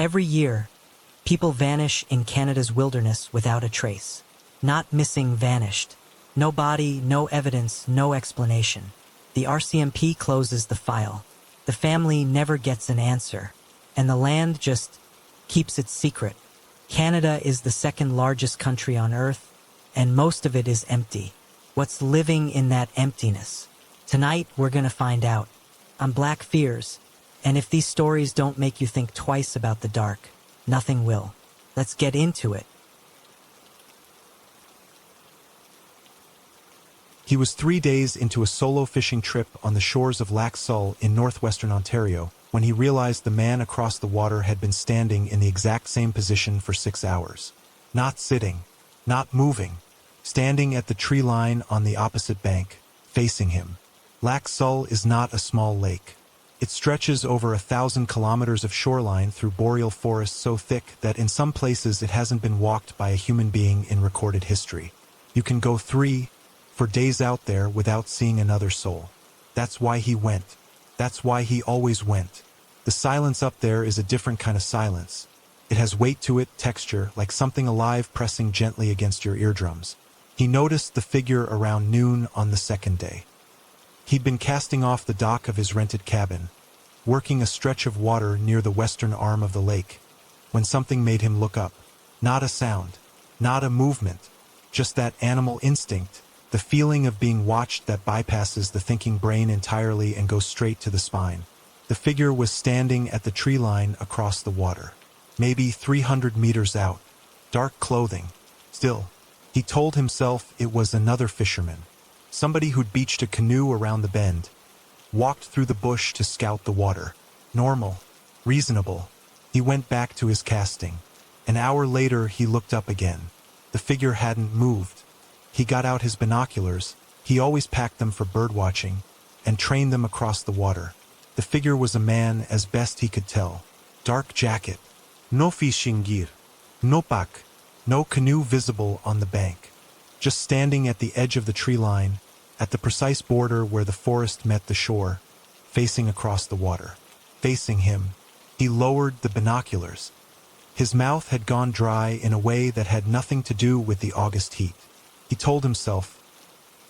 Every year, people vanish in Canada's wilderness without a trace. Not missing, vanished. No body, no evidence, no explanation. The RCMP closes the file. The family never gets an answer. And the land just keeps its secret. Canada is the second largest country on Earth, and most of it is empty. What's living in that emptiness? Tonight, we're gonna find out. I'm Black Fears, and if these stories don't make you think twice about the dark, nothing will. Let's get into it. He was 3 days into a solo fishing trip on the shores of Lac Seul in northwestern Ontario when he realized the man across the water had been standing in the exact same position for 6 hours. Not sitting, not moving, standing at the tree line on the opposite bank, facing him. Lac Seul is not a small lake. It stretches over 1,000 kilometers of shoreline through boreal forests so thick that in some places it hasn't been walked by a human being in recorded history. You can go 4 days out there without seeing another soul. That's why he went. That's why he always went. The silence up there is a different kind of silence. It has weight to it, texture, like something alive pressing gently against your eardrums. He noticed the figure around noon on the second day. He'd been casting off the dock of his rented cabin, working a stretch of water near the western arm of the lake, when something made him look up. Not a sound, not a movement, just that animal instinct, the feeling of being watched that bypasses the thinking brain entirely and goes straight to the spine. The figure was standing at the tree line across the water, maybe 300 meters out, dark clothing. Still, he told himself it was another fisherman. Somebody who'd beached a canoe around the bend, walked through the bush to scout the water. Normal, reasonable. He went back to his casting. An hour later, he looked up again. The figure hadn't moved. He got out his binoculars, he always packed them for birdwatching, and trained them across the water. The figure was a man as best he could tell. Dark jacket. No fishing gear. No pack. No canoe visible on the bank. Just standing at the edge of the tree line, at the precise border where the forest met the shore, facing across the water. Facing him, he lowered the binoculars. His mouth had gone dry in a way that had nothing to do with the August heat. He told himself,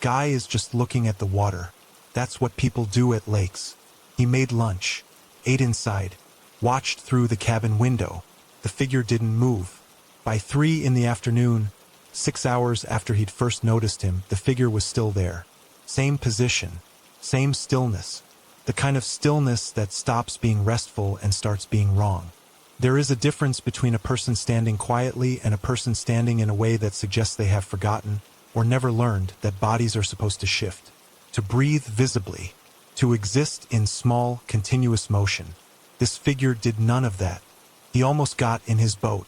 Guy is just looking at the water. That's what people do at lakes. He made lunch, ate inside, watched through the cabin window. The figure didn't move. By 3 in the afternoon, 6 hours after he'd first noticed him, the figure was still there. Same position, same stillness. The kind of stillness that stops being restful and starts being wrong. There is a difference between a person standing quietly and a person standing in a way that suggests they have forgotten or never learned that bodies are supposed to shift, to breathe visibly, to exist in small, continuous motion. This figure did none of that. He almost got in his boat.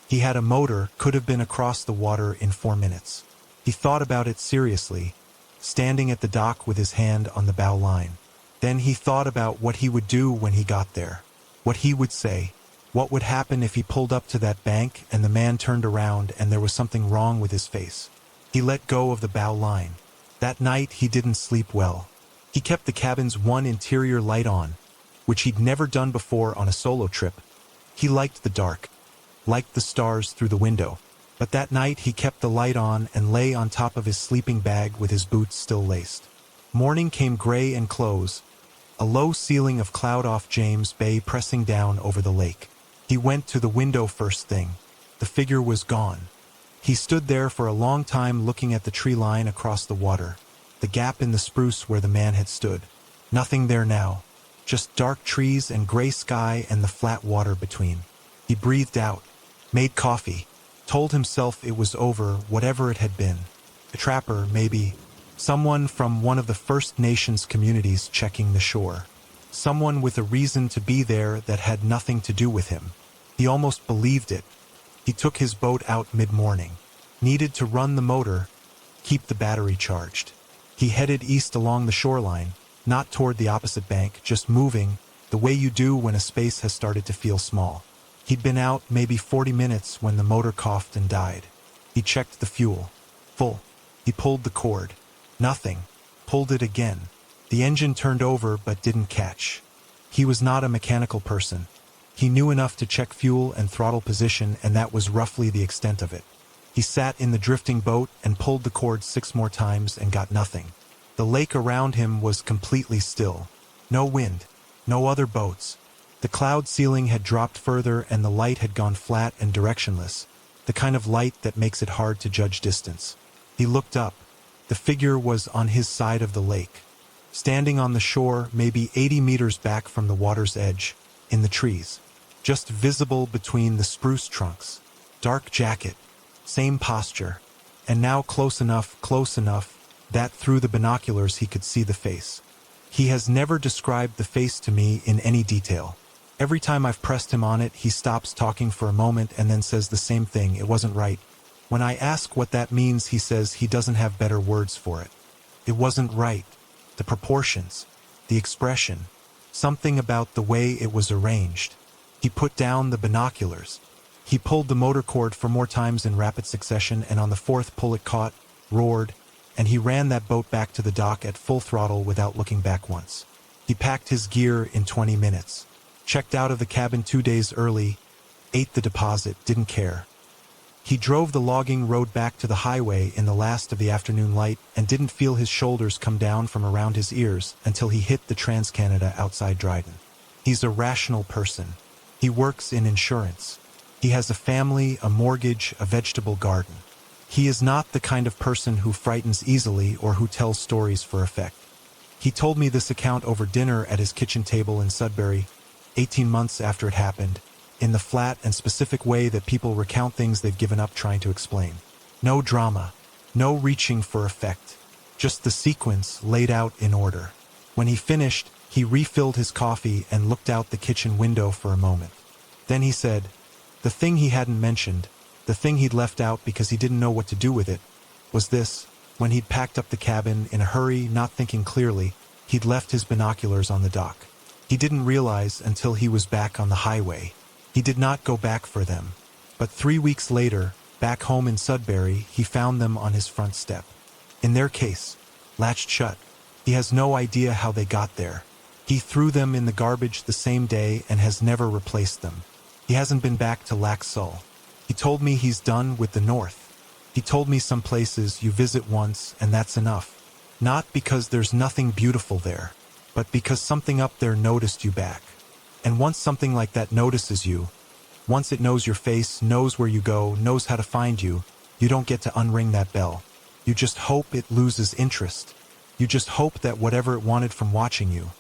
He had a motor, could have been across the water in 4 minutes. He thought about it seriously, standing at the dock with his hand on the bow line. Then he thought about what he would do when he got there, what he would say, what would happen if he pulled up to that bank and the man turned around and there was something wrong with his face. He let go of the bow line. That night he didn't sleep well. He kept the cabin's one interior light on, which he'd never done before on a solo trip. He liked the dark, liked the stars through the window, but that night he kept the light on and lay on top of his sleeping bag with his boots still laced. Morning came gray and close, a low ceiling of cloud off James Bay pressing down over the lake. He went to the window first thing. The figure was gone. He stood there for a long time looking at the tree line across the water, the gap in the spruce where the man had stood. Nothing there now, just dark trees and gray sky and the flat water between. He breathed out, made coffee, told himself it was over, whatever it had been. A trapper, maybe. Someone from one of the First Nations communities checking the shore. Someone with a reason to be there that had nothing to do with him. He almost believed it. He took his boat out mid-morning. Needed to run the motor, keep the battery charged. He headed east along the shoreline, not toward the opposite bank, just moving, the way you do when a space has started to feel small. He'd been out maybe 40 minutes when the motor coughed and died. He checked the fuel. Full. He pulled the cord. Nothing. Pulled it again. The engine turned over but didn't catch. He was not a mechanical person. He knew enough to check fuel and throttle position, and that was roughly the extent of it. He sat in the drifting boat and pulled the cord 6 more times and got nothing. The lake around him was completely still. No wind, no other boats. The cloud ceiling had dropped further and the light had gone flat and directionless, the kind of light that makes it hard to judge distance. He looked up. The figure was on his side of the lake, standing on the shore maybe 80 meters back from the water's edge, in the trees, just visible between the spruce trunks. Dark jacket, same posture, and now close enough that through the binoculars he could see the face. He has never described the face to me in any detail. Every time I've pressed him on it, he stops talking for a moment and then says the same thing: it wasn't right. When I ask what that means, he says he doesn't have better words for it. It wasn't right. The proportions, the expression, something about the way it was arranged. He put down the binoculars. He pulled the motor cord 4 more times in rapid succession, and on the 4th pull it caught, roared, and he ran that boat back to the dock at full throttle without looking back once. He packed his gear in 20 minutes, checked out of the cabin 2 days early, ate the deposit, didn't care. He drove the logging road back to the highway in the last of the afternoon light and didn't feel his shoulders come down from around his ears until he hit the Trans-Canada outside Dryden. He's a rational person. He works in insurance. He has a family, a mortgage, a vegetable garden. He is not the kind of person who frightens easily or who tells stories for effect. He told me this account over dinner at his kitchen table in Sudbury, 18 months after it happened, in the flat and specific way that people recount things they've given up trying to explain. No drama, no reaching for effect, just the sequence laid out in order. When he finished, he refilled his coffee and looked out the kitchen window for a moment. Then he said, the thing he hadn't mentioned, the thing he'd left out because he didn't know what to do with it, was this: when he'd packed up the cabin in a hurry, not thinking clearly, he'd left his binoculars on the dock. He didn't realize until he was back on the highway. He did not go back for them, but 3 weeks later, back home in Sudbury, he found them on his front step. In their case, latched shut. He has no idea how they got there. He threw them in the garbage the same day and has never replaced them. He hasn't been back to Lac Seul. He told me he's done with the North. He told me some places you visit once and that's enough. Not because there's nothing beautiful there, but because something up there noticed you back. And once something like that notices you, once it knows your face, knows where you go, knows how to find you, you don't get to unring that bell. You just hope it loses interest. You just hope that whatever it wanted from watching you,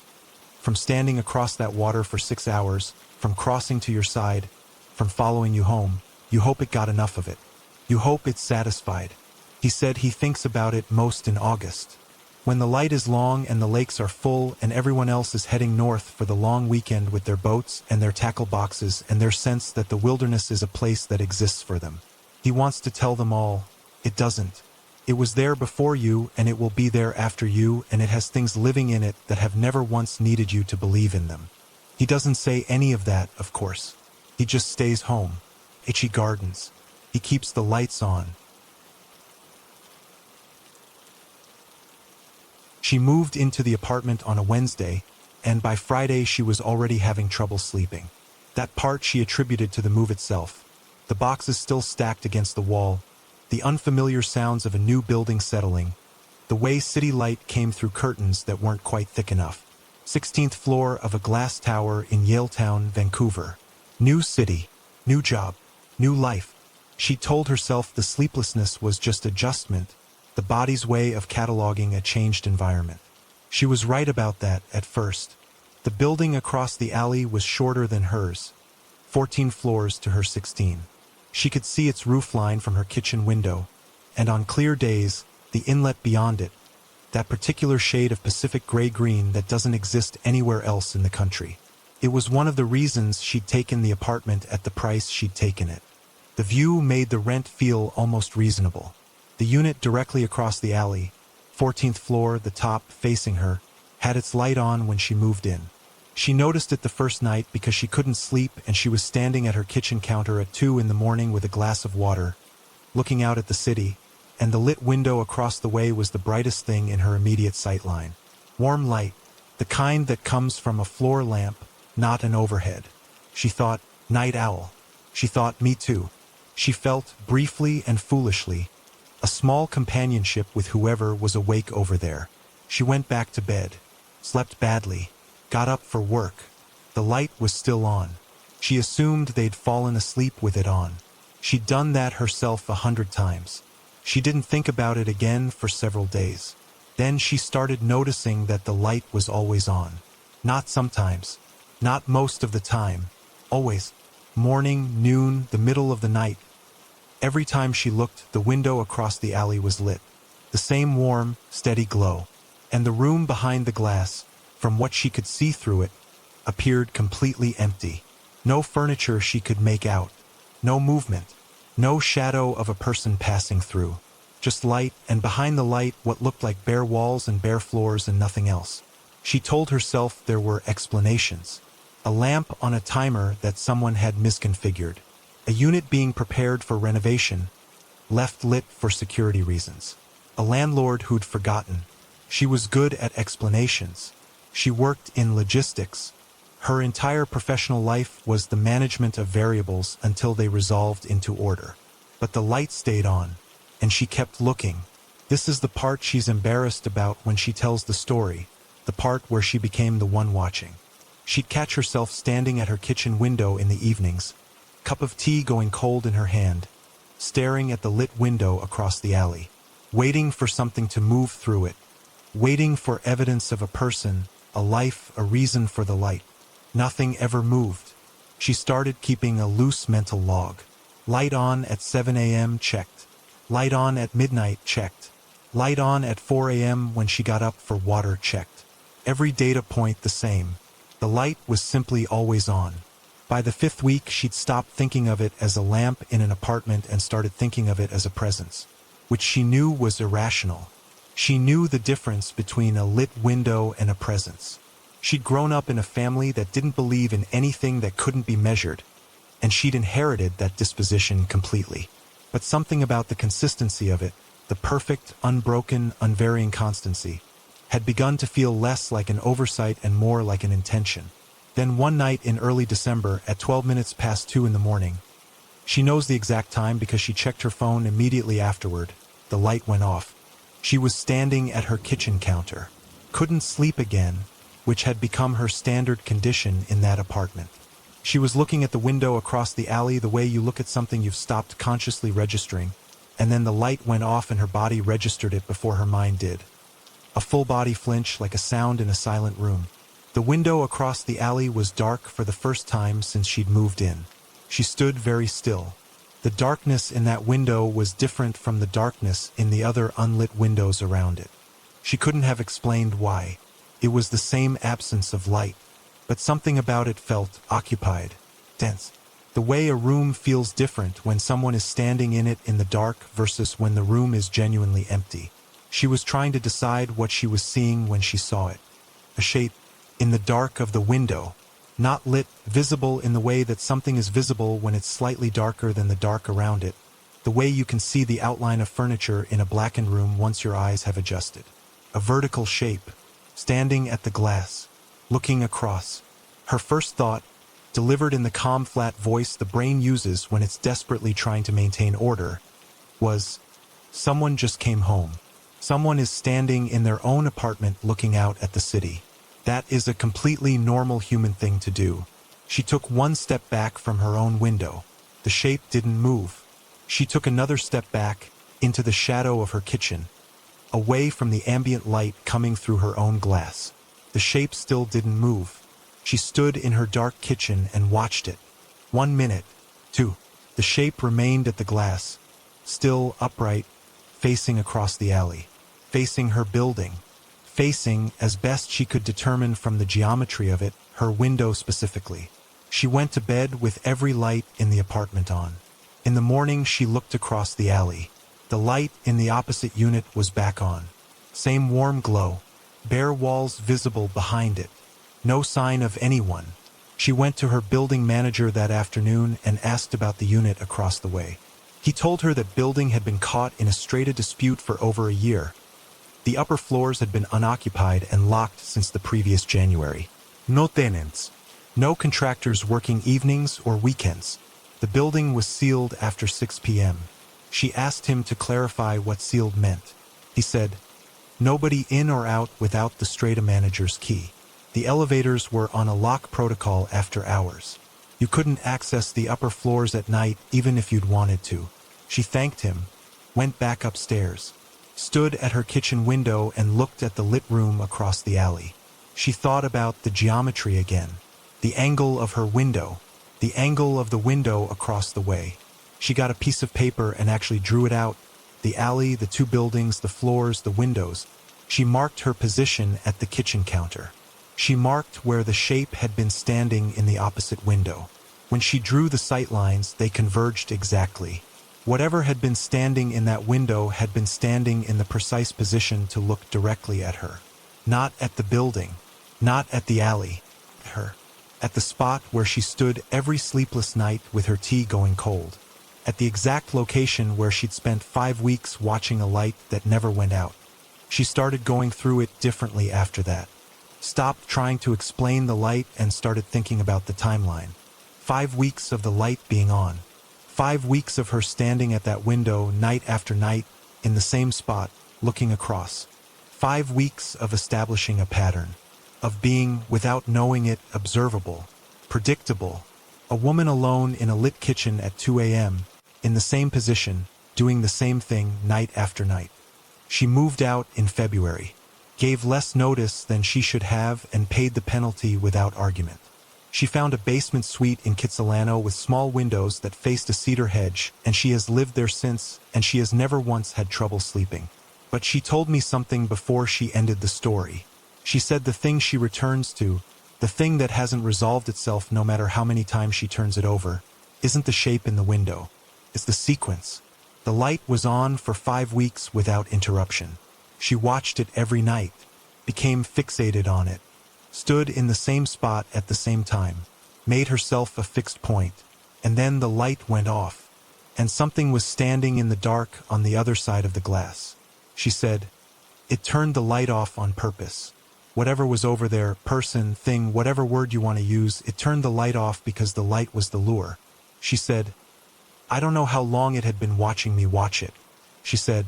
from standing across that water for 6 hours, from crossing to your side, from following you home, you hope it got enough of it. You hope it's satisfied. He said he thinks about it most in August, when the light is long and the lakes are full and everyone else is heading north for the long weekend with their boats and their tackle boxes and their sense that the wilderness is a place that exists for them. He wants to tell them all, it doesn't. It was there before you and it will be there after you, and it has things living in it that have never once needed you to believe in them. He doesn't say any of that, of course. He just stays home. Itchy gardens. He keeps the lights on. She moved into the apartment on a Wednesday, and by Friday she was already having trouble sleeping. That part she attributed to the move itself. The boxes still stacked against the wall, the unfamiliar sounds of a new building settling, the way city light came through curtains that weren't quite thick enough. 16th floor of a glass tower in Yaletown, Vancouver. New city, new job, new life. She told herself the sleeplessness was just adjustment, the body's way of cataloging a changed environment. She was right about that at first. The building across the alley was shorter than hers, 14 floors to her 16. She could see its roofline from her kitchen window, and on clear days, the inlet beyond it, that particular shade of Pacific gray-green that doesn't exist anywhere else in the country. It was one of the reasons she'd taken the apartment at the price she'd taken it. The view made the rent feel almost reasonable. The unit directly across the alley, 14th floor, the top facing her, had its light on when she moved in. She noticed it the first night because she couldn't sleep and she was standing at her kitchen counter at 2 in the morning with a glass of water, looking out at the city, and the lit window across the way was the brightest thing in her immediate sight line. Warm light, the kind that comes from a floor lamp, not an overhead. She thought, night owl. She thought, me too. She felt, briefly and foolishly, a small companionship with whoever was awake over there. She went back to bed, slept badly, got up for work. The light was still on. She assumed they'd fallen asleep with it on. She'd done that herself 100 times. She didn't think about it again for several days. Then she started noticing that the light was always on. Not sometimes. Not most of the time. Always. Morning, noon, the middle of the night. Every time she looked, the window across the alley was lit. The same warm, steady glow. And the room behind the glass, from what she could see through it, appeared completely empty. No furniture she could make out. No movement. No shadow of a person passing through. Just light, and behind the light what looked like bare walls and bare floors and nothing else. She told herself there were explanations. A lamp on a timer that someone had misconfigured. A unit being prepared for renovation, left lit for security reasons. A landlord who'd forgotten. She was good at explanations. She worked in logistics. Her entire professional life was the management of variables until they resolved into order. But the light stayed on, and she kept looking. This is the part she's embarrassed about when she tells the story, the part where she became the one watching. She'd catch herself standing at her kitchen window in the evenings, cup of tea going cold in her hand, staring at the lit window across the alley, waiting for something to move through it, waiting for evidence of a person, a life, a reason for the light. Nothing ever moved. She started keeping a loose mental log. Light on at 7 a.m. checked. Light on at midnight checked. Light on at 4 a.m. when she got up for water checked. Every data point the same. The light was simply always on. By the 5th week, she'd stopped thinking of it as a lamp in an apartment and started thinking of it as a presence, which she knew was irrational. She knew the difference between a lit window and a presence. She'd grown up in a family that didn't believe in anything that couldn't be measured, and she'd inherited that disposition completely. But something about the consistency of it, the perfect, unbroken, unvarying constancy, had begun to feel less like an oversight and more like an intention. Then one night in early December at 12 minutes past 2 in the morning, she knows the exact time because she checked her phone immediately afterward, the light went off. She was standing at her kitchen counter. Couldn't sleep again, which had become her standard condition in that apartment. She was looking at the window across the alley the way you look at something you've stopped consciously registering, and then the light went off and her body registered it before her mind did. A full-body flinch like a sound in a silent room. The window across the alley was dark for the first time since she'd moved in. She stood very still. The darkness in that window was different from the darkness in the other unlit windows around it. She couldn't have explained why. It was the same absence of light, but something about it felt occupied, dense. The way a room feels different when someone is standing in it in the dark versus when the room is genuinely empty. She was trying to decide what she was seeing when she saw it. A shape in the dark of the window, not lit, visible in the way that something is visible when it's slightly darker than the dark around it, the way you can see the outline of furniture in a blackened room once your eyes have adjusted. A vertical shape, standing at the glass, looking across. Her first thought, delivered in the calm, flat voice the brain uses when it's desperately trying to maintain order, was, someone just came home. Someone is standing in their own apartment looking out at the city. That is a completely normal human thing to do. She took one step back from her own window. The shape didn't move. She took another step back, into the shadow of her kitchen, away from the ambient light coming through her own glass. The shape still didn't move. She stood in her dark kitchen and watched it. 1 minute, 2. The shape remained at the glass, still upright, facing across the alley, facing her building, facing, as best she could determine from the geometry of it, her window specifically. She went to bed with every light in the apartment on. In the morning she looked across the alley. The light in the opposite unit was back on. Same warm glow, bare walls visible behind it. No sign of anyone. She went to her building manager that afternoon and asked about the unit across the way. He told her that building had been caught in a strata dispute for over a year. The upper floors had been unoccupied and locked since the previous January. No tenants. No contractors working evenings or weekends. The building was sealed after 6 p.m. She asked him to clarify what sealed meant. He said, "Nobody in or out without the strata manager's key." The elevators were on a lock protocol after hours. You couldn't access the upper floors at night even if you'd wanted to. She thanked him, went back upstairs, stood at her kitchen window and looked at the lit room across the alley. She thought about the geometry again. The angle of her window. The angle of the window across the way. She got a piece of paper and actually drew it out. The alley, the two buildings, the floors, the windows. She marked her position at the kitchen counter. She marked where the shape had been standing in the opposite window. When she drew the sight lines, they converged exactly. Whatever had been standing in that window had been standing in the precise position to look directly at her. Not at the building. Not at the alley. Her. At the spot where she stood every sleepless night with her tea going cold. At the exact location where she'd spent 5 weeks watching a light that never went out. She started going through it differently after that. Stopped trying to explain the light and started thinking about the timeline. 5 weeks of the light being on. 5 weeks of her standing at that window night after night, in the same spot, looking across. 5 weeks of establishing a pattern. Of being, without knowing it, observable. Predictable. A woman alone in a lit kitchen at 2 a.m., in the same position, doing the same thing night after night. She moved out in February. Gave less notice than she should have and paid the penalty without argument. She found a basement suite in Kitsilano with small windows that faced a cedar hedge, and she has lived there since, and she has never once had trouble sleeping. But she told me something before she ended the story. She said the thing she returns to, the thing that hasn't resolved itself no matter how many times she turns it over, isn't the shape in the window. It's the sequence. The light was on for 5 weeks without interruption. She watched it every night, became fixated on it, stood in the same spot at the same time, made herself a fixed point, and then the light went off, and something was standing in the dark on the other side of the glass. She said, "It turned the light off on purpose. Whatever was over there, person, thing, whatever word you want to use, it turned the light off because the light was the lure." She said, "I don't know how long it had been watching me watch it." She said,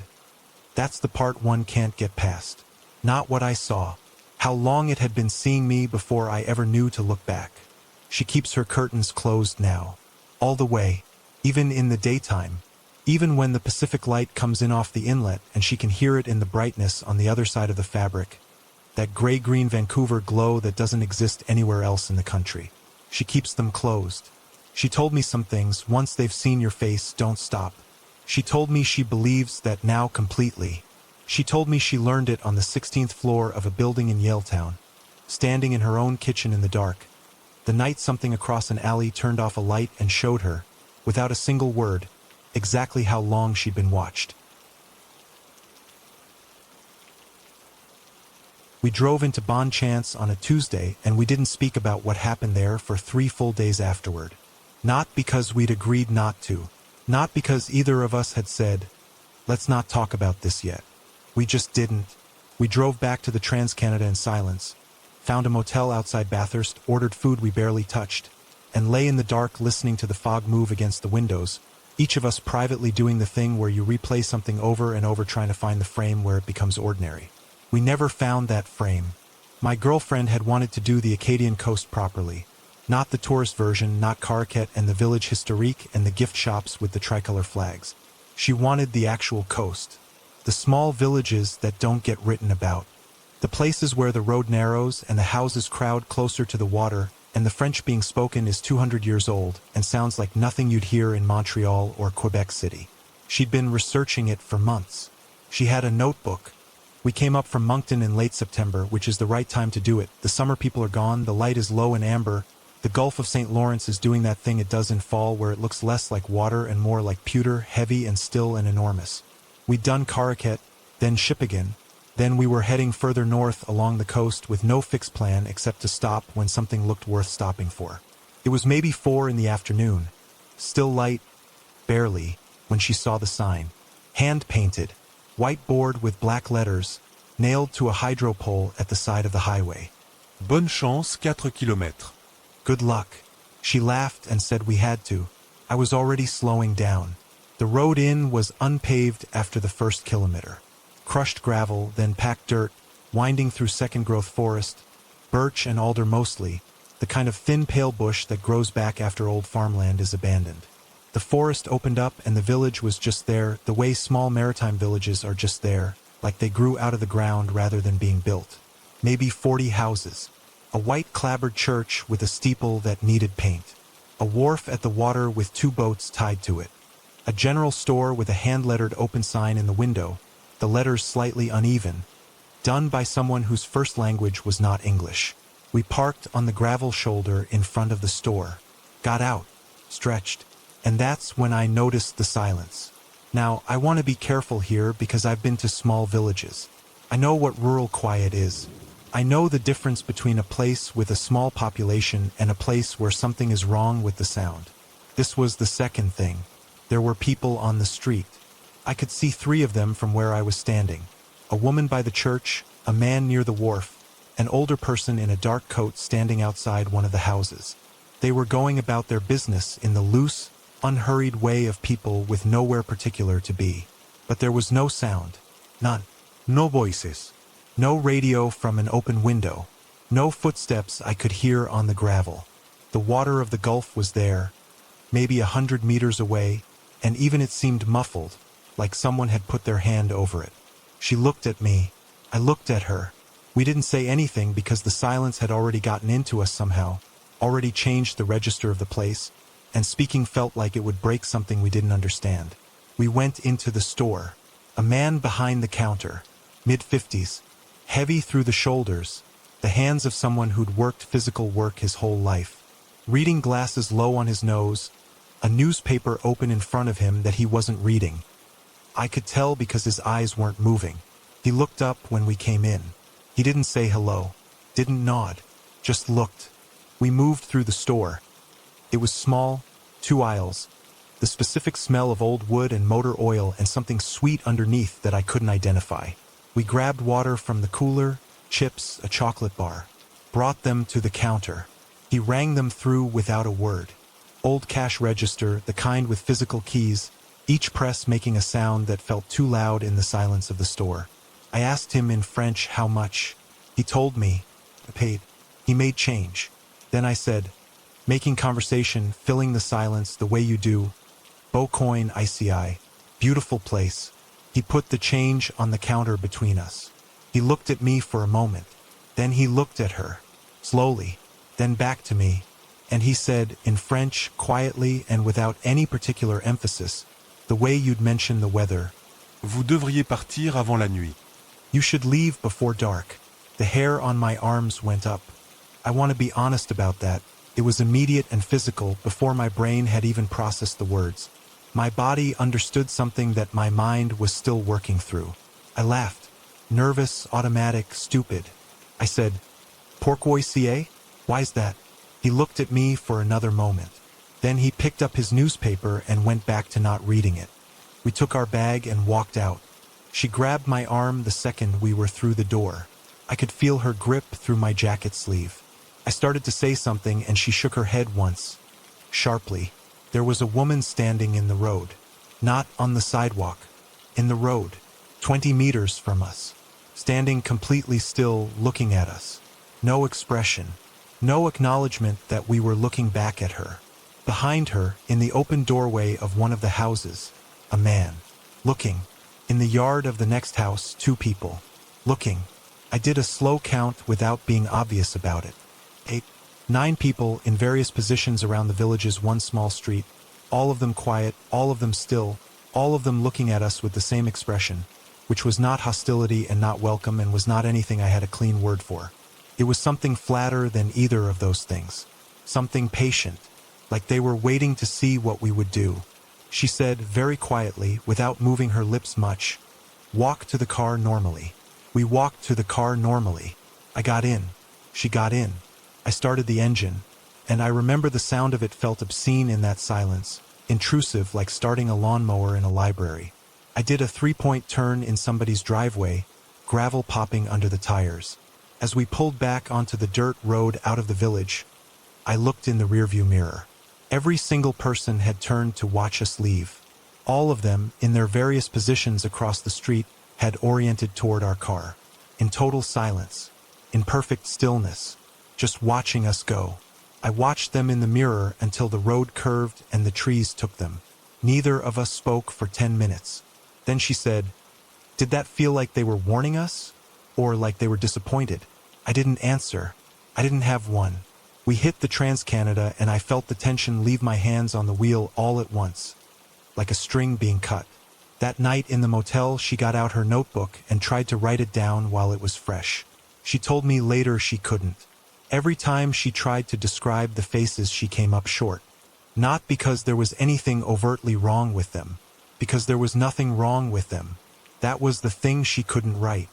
"That's the part one can't get past. Not what I saw. How long it had been seeing me before I ever knew to look back." She keeps her curtains closed now. All the way. Even in the daytime. Even when the Pacific light comes in off the inlet and she can hear it in the brightness on the other side of the fabric. That gray-green Vancouver glow that doesn't exist anywhere else in the country. She keeps them closed. She told me some things. Once they've seen your face, don't stop. She told me she believes that now completely. She told me she learned it on the 16th floor of a building in Yaletown, standing in her own kitchen in the dark. The night something across an alley turned off a light and showed her, without a single word, exactly how long she'd been watched. We drove into Bon Chance on a Tuesday and we didn't speak about what happened there for 3 full days afterward. Not because we'd agreed not to. Not because either of us had said, "Let's not talk about this yet." We just didn't. We drove back to the Trans-Canada in silence, found a motel outside Bathurst, ordered food we barely touched, and lay in the dark listening to the fog move against the windows, each of us privately doing the thing where you replay something over and over trying to find the frame where it becomes ordinary. We never found that frame. My girlfriend had wanted to do the Acadian coast properly. Not the tourist version, not Caracat and the village historique and the gift shops with the tricolor flags. She wanted the actual coast. The small villages that don't get written about. The places where the road narrows and the houses crowd closer to the water, and the French being spoken is 200 years old and sounds like nothing you'd hear in Montreal or Quebec City. She'd been researching it for months. She had a notebook. We came up from Moncton in late September, which is the right time to do it. The summer people are gone, the light is low and amber. The Gulf of St. Lawrence is doing that thing it does in fall where it looks less like water and more like pewter, heavy and still and enormous. We'd done Caracat, then Shippagan. Then we were heading further north along the coast with no fixed plan except to stop when something looked worth stopping for. It was maybe 4 in the afternoon. Still light, barely, when she saw the sign. Hand-painted, white board with black letters, nailed to a hydro pole at the side of the highway. Bonne chance 4 km. Good luck. She laughed and said we had to. I was already slowing down. The road in was unpaved after the first kilometer. Crushed gravel, then packed dirt, winding through second-growth forest, birch and alder mostly, the kind of thin pale bush that grows back after old farmland is abandoned. The forest opened up and the village was just there, the way small maritime villages are just there, like they grew out of the ground rather than being built. Maybe 40 houses. A white clapboard church with a steeple that needed paint. A wharf at the water with 2 boats tied to it. A general store with a hand-lettered open sign in the window, the letters slightly uneven, done by someone whose first language was not English. We parked on the gravel shoulder in front of the store, got out, stretched, and that's when I noticed the silence. Now, I want to be careful here because I've been to small villages. I know what rural quiet is. I know the difference between a place with a small population and a place where something is wrong with the sound. This was the second thing. There were people on the street. I could see 3 of them from where I was standing. A woman by the church, a man near the wharf, an older person in a dark coat standing outside one of the houses. They were going about their business in the loose, unhurried way of people with nowhere particular to be. But there was no sound. None. No voices. No radio from an open window. No footsteps I could hear on the gravel. The water of the Gulf was there, maybe 100 meters away, and even it seemed muffled, like someone had put their hand over it. She looked at me. I looked at her. We didn't say anything because the silence had already gotten into us somehow, already changed the register of the place, and speaking felt like it would break something we didn't understand. We went into the store. A man behind the counter, mid-50s, heavy through the shoulders, the hands of someone who'd worked physical work his whole life. Reading glasses low on his nose, a newspaper open in front of him that he wasn't reading. I could tell because his eyes weren't moving. He looked up when we came in. He didn't say hello, didn't nod, just looked. We moved through the store. It was small, 2 aisles, the specific smell of old wood and motor oil and something sweet underneath that I couldn't identify. We grabbed water from the cooler, chips, a chocolate bar, brought them to the counter. He rang them through without a word. Old cash register, the kind with physical keys, each press making a sound that felt too loud in the silence of the store. I asked him in French how much. He told me. I paid. He made change. Then I said, making conversation, filling the silence the way you do, Beau coin ICI, beautiful place. He put the change on the counter between us. He looked at me for a moment. Then he looked at her, slowly, then back to me, and he said, in French, quietly and without any particular emphasis, the way you'd mention the weather, Vous devriez partir avant la nuit. You should leave before dark. The hair on my arms went up. I want to be honest about that. It was immediate and physical before my brain had even processed the words. My body understood something that my mind was still working through. I laughed. Nervous, automatic, stupid. I said, Pourquoi ci? Why's that? He looked at me for another moment. Then he picked up his newspaper and went back to not reading it. We took our bag and walked out. She grabbed my arm the second we were through the door. I could feel her grip through my jacket sleeve. I started to say something and she shook her head once. Sharply. There was a woman standing in the road. Not on the sidewalk. In the road. 20 meters from us. Standing completely still, looking at us. No expression. No acknowledgement that we were looking back at her. Behind her, in the open doorway of one of the houses, a man. Looking. In the yard of the next house, 2 people. Looking. I did a slow count without being obvious about it. 8, 9 people in various positions around the village's one small street, all of them quiet, all of them still, all of them looking at us with the same expression, which was not hostility and not welcome and was not anything I had a clean word for. It was something flatter than either of those things. Something patient, like they were waiting to see what we would do. She said, very quietly, without moving her lips much, "Walk to the car normally." We walked to the car normally. I got in. She got in. I started the engine, and I remember the sound of it felt obscene in that silence, intrusive like starting a lawnmower in a library. I did a 3-point turn in somebody's driveway, gravel popping under the tires. As we pulled back onto the dirt road out of the village, I looked in the rearview mirror. Every single person had turned to watch us leave. All of them, in their various positions across the street, had oriented toward our car. In total silence. In perfect stillness. Just watching us go. I watched them in the mirror until the road curved and the trees took them. Neither of us spoke for 10 minutes. Then she said, "Did that feel like they were warning us? Or like they were disappointed?" I didn't answer. I didn't have one. We hit the Trans-Canada and I felt the tension leave my hands on the wheel all at once. Like a string being cut. That night in the motel, she got out her notebook and tried to write it down while it was fresh. She told me later she couldn't. Every time she tried to describe the faces, she came up short. Not because there was anything overtly wrong with them. Because there was nothing wrong with them. That was the thing she couldn't write.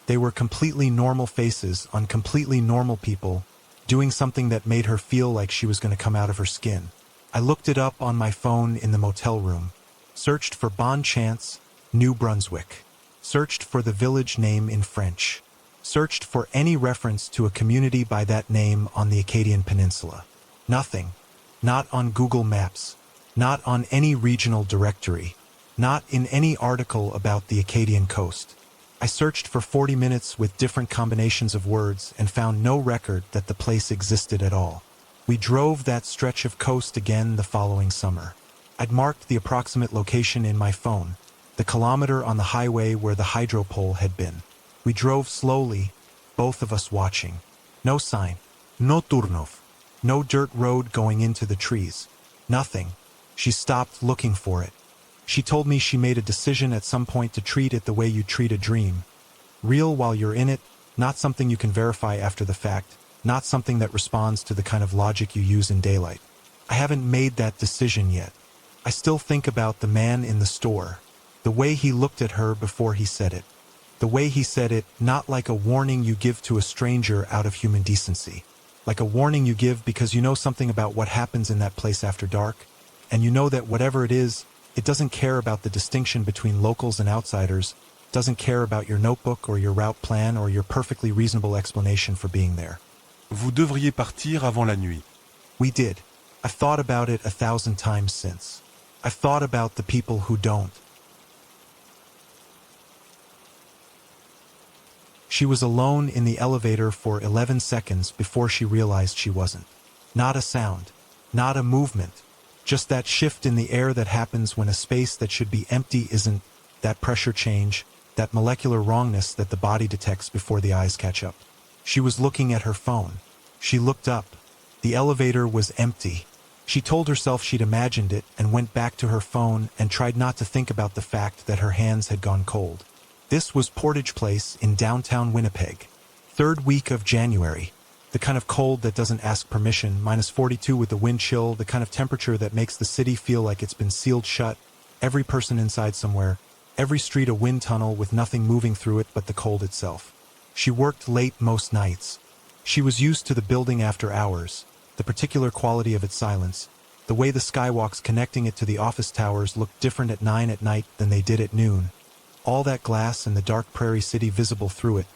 They were completely normal faces on completely normal people, doing something that made her feel like she was going to come out of her skin. I looked it up on my phone in the motel room. Searched for Bon Chance, New Brunswick. Searched for the village name in French. Searched for any reference to a community by that name on the Acadian Peninsula. Nothing. Not on Google Maps. Not on any regional directory. Not in any article about the Acadian coast. I searched for 40 minutes with different combinations of words and found no record that the place existed at all. We drove that stretch of coast again the following summer. I'd marked the approximate location in my phone, the kilometer on the highway where the hydro pole had been. We drove slowly, both of us watching. No sign. No turnov. No dirt road going into the trees. Nothing. She stopped looking for it. She told me she made a decision at some point to treat it the way you treat a dream. Real while you're in it, not something you can verify after the fact, not something that responds to the kind of logic you use in daylight. I haven't made that decision yet. I still think about the man in the store, the way he looked at her before he said it. The way he said it, not like a warning you give to a stranger out of human decency. Like a warning you give because you know something about what happens in that place after dark, and you know that whatever it is, it doesn't care about the distinction between locals and outsiders, doesn't care about your notebook or your route plan or your perfectly reasonable explanation for being there. Vous devriez partir avant la nuit. We did. I've thought about it 1,000 times since. I've thought about the people who don't. She was alone in the elevator for 11 seconds before she realized she wasn't. Not a sound. Not a movement. Just that shift in the air that happens when a space that should be empty isn't, that pressure change, that molecular wrongness that the body detects before the eyes catch up. She was looking at her phone. She looked up. The elevator was empty. She told herself she'd imagined it and went back to her phone and tried not to think about the fact that her hands had gone cold. This was Portage Place in downtown Winnipeg. 3rd week of January. The kind of cold that doesn't ask permission, -42 with the wind chill, the kind of temperature that makes the city feel like it's been sealed shut, every person inside somewhere, every street a wind tunnel with nothing moving through it but the cold itself. She worked late most nights. She was used to the building after hours, the particular quality of its silence, the way the skywalks connecting it to the office towers looked different at 9 at night than they did at noon. All that glass and the dark prairie city visible through it,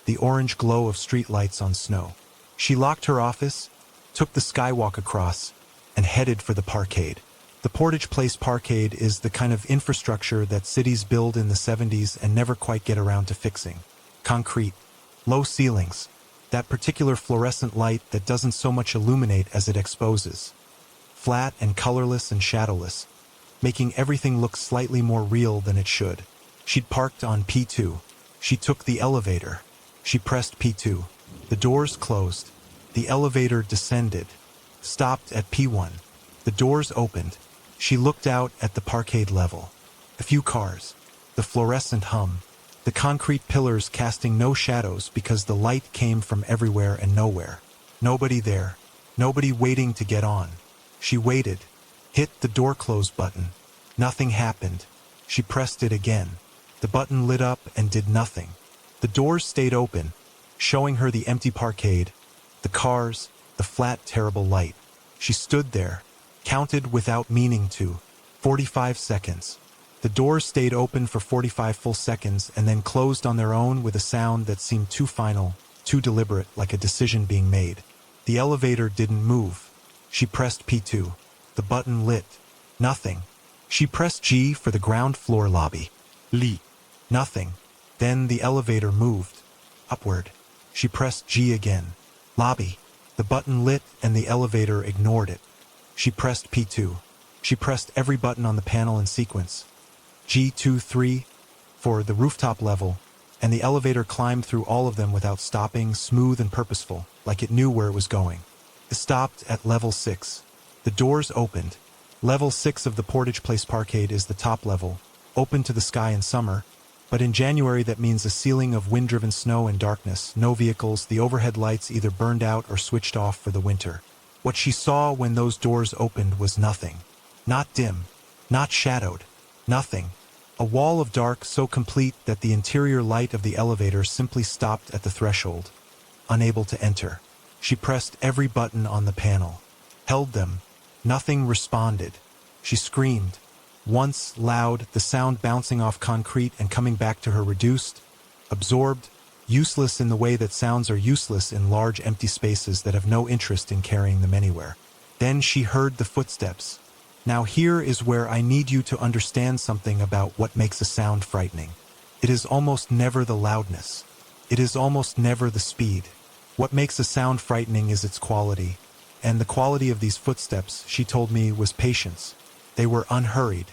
the orange glow of street lights on snow. She locked her office, took the skywalk across, and headed for the parkade. The Portage Place parkade is the kind of infrastructure that cities build in the 70s and never quite get around to fixing. Concrete, low ceilings, that particular fluorescent light that doesn't so much illuminate as it exposes. Flat and colorless and shadowless, making everything look slightly more real than it should. She'd parked on P2. She took the elevator. She pressed P2. The doors closed. The elevator descended. Stopped at P1. The doors opened. She looked out at the parkade level. A few cars. The fluorescent hum. The concrete pillars casting no shadows because the light came from everywhere and nowhere. Nobody there. Nobody waiting to get on. She waited. Hit the door close button. Nothing happened. She pressed it again. The button lit up and did nothing. The doors stayed open, showing her the empty parkade, the cars, the flat, terrible light. She stood there, counted without meaning to. 45 seconds. The doors stayed open for 45 full seconds and then closed on their own with a sound that seemed too final, too deliberate, like a decision being made. The elevator didn't move. She pressed P2. The button lit. Nothing. She pressed G for the ground floor lobby. Lit. Nothing. Then the elevator moved. Upward. She pressed G again. Lobby. The button lit and the elevator ignored it. She pressed P2. She pressed every button on the panel in sequence. G2, 3 for the rooftop level, and the elevator climbed through all of them without stopping, smooth and purposeful, like it knew where it was going. It stopped at level 6. The doors opened. Level 6 of the Portage Place Parkade is the top level, open to the sky in summer, but in January that means a ceiling of wind-driven snow and darkness, no vehicles, the overhead lights either burned out or switched off for the winter. What she saw when those doors opened was nothing. Not dim, not shadowed, nothing. A wall of dark so complete that the interior light of the elevator simply stopped at the threshold, unable to enter. She pressed every button on the panel, held them. Nothing responded. She screamed. Once, loud, the sound bouncing off concrete and coming back to her reduced, absorbed, useless in the way that sounds are useless in large empty spaces that have no interest in carrying them anywhere. Then she heard the footsteps. Now here is where I need you to understand something about what makes a sound frightening. It is almost never the loudness. It is almost never the speed. What makes a sound frightening is its quality. And the quality of these footsteps, she told me, was patience. They were unhurried,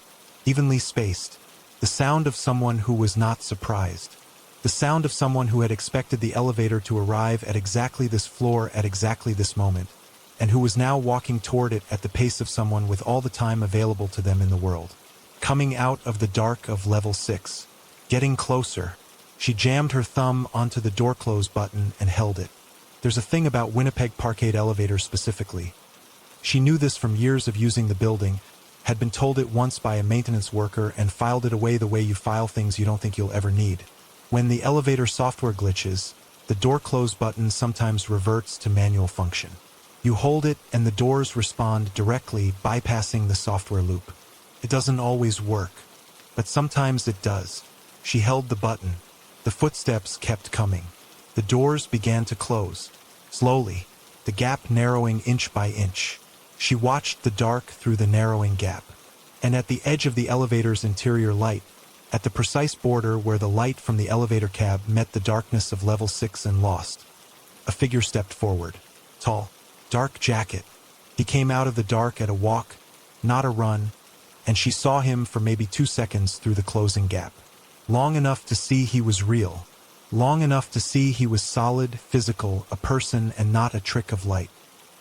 evenly spaced. The sound of someone who was not surprised. The sound of someone who had expected the elevator to arrive at exactly this floor at exactly this moment, and who was now walking toward it at the pace of someone with all the time available to them in the world. Coming out of the dark of level 6. Getting closer. She jammed her thumb onto the door close button and held it. There's a thing about Winnipeg parkade elevators specifically. She knew this from years of using the building, had been told it once by a maintenance worker and filed it away the way you file things you don't think you'll ever need. When the elevator software glitches, the door close button sometimes reverts to manual function. You hold it and the doors respond directly, bypassing the software loop. It doesn't always work, but sometimes it does. She held the button. The footsteps kept coming. The doors began to close. Slowly, the gap narrowing inch by inch. She watched the dark through the narrowing gap. And at the edge of the elevator's interior light, at the precise border where the light from the elevator cab met the darkness of level 6 and lost, a figure stepped forward. Tall, dark jacket. He came out of the dark at a walk, not a run, and she saw him for maybe 2 seconds through the closing gap. Long enough to see he was real. Long enough to see he was solid, physical, a person and not a trick of light.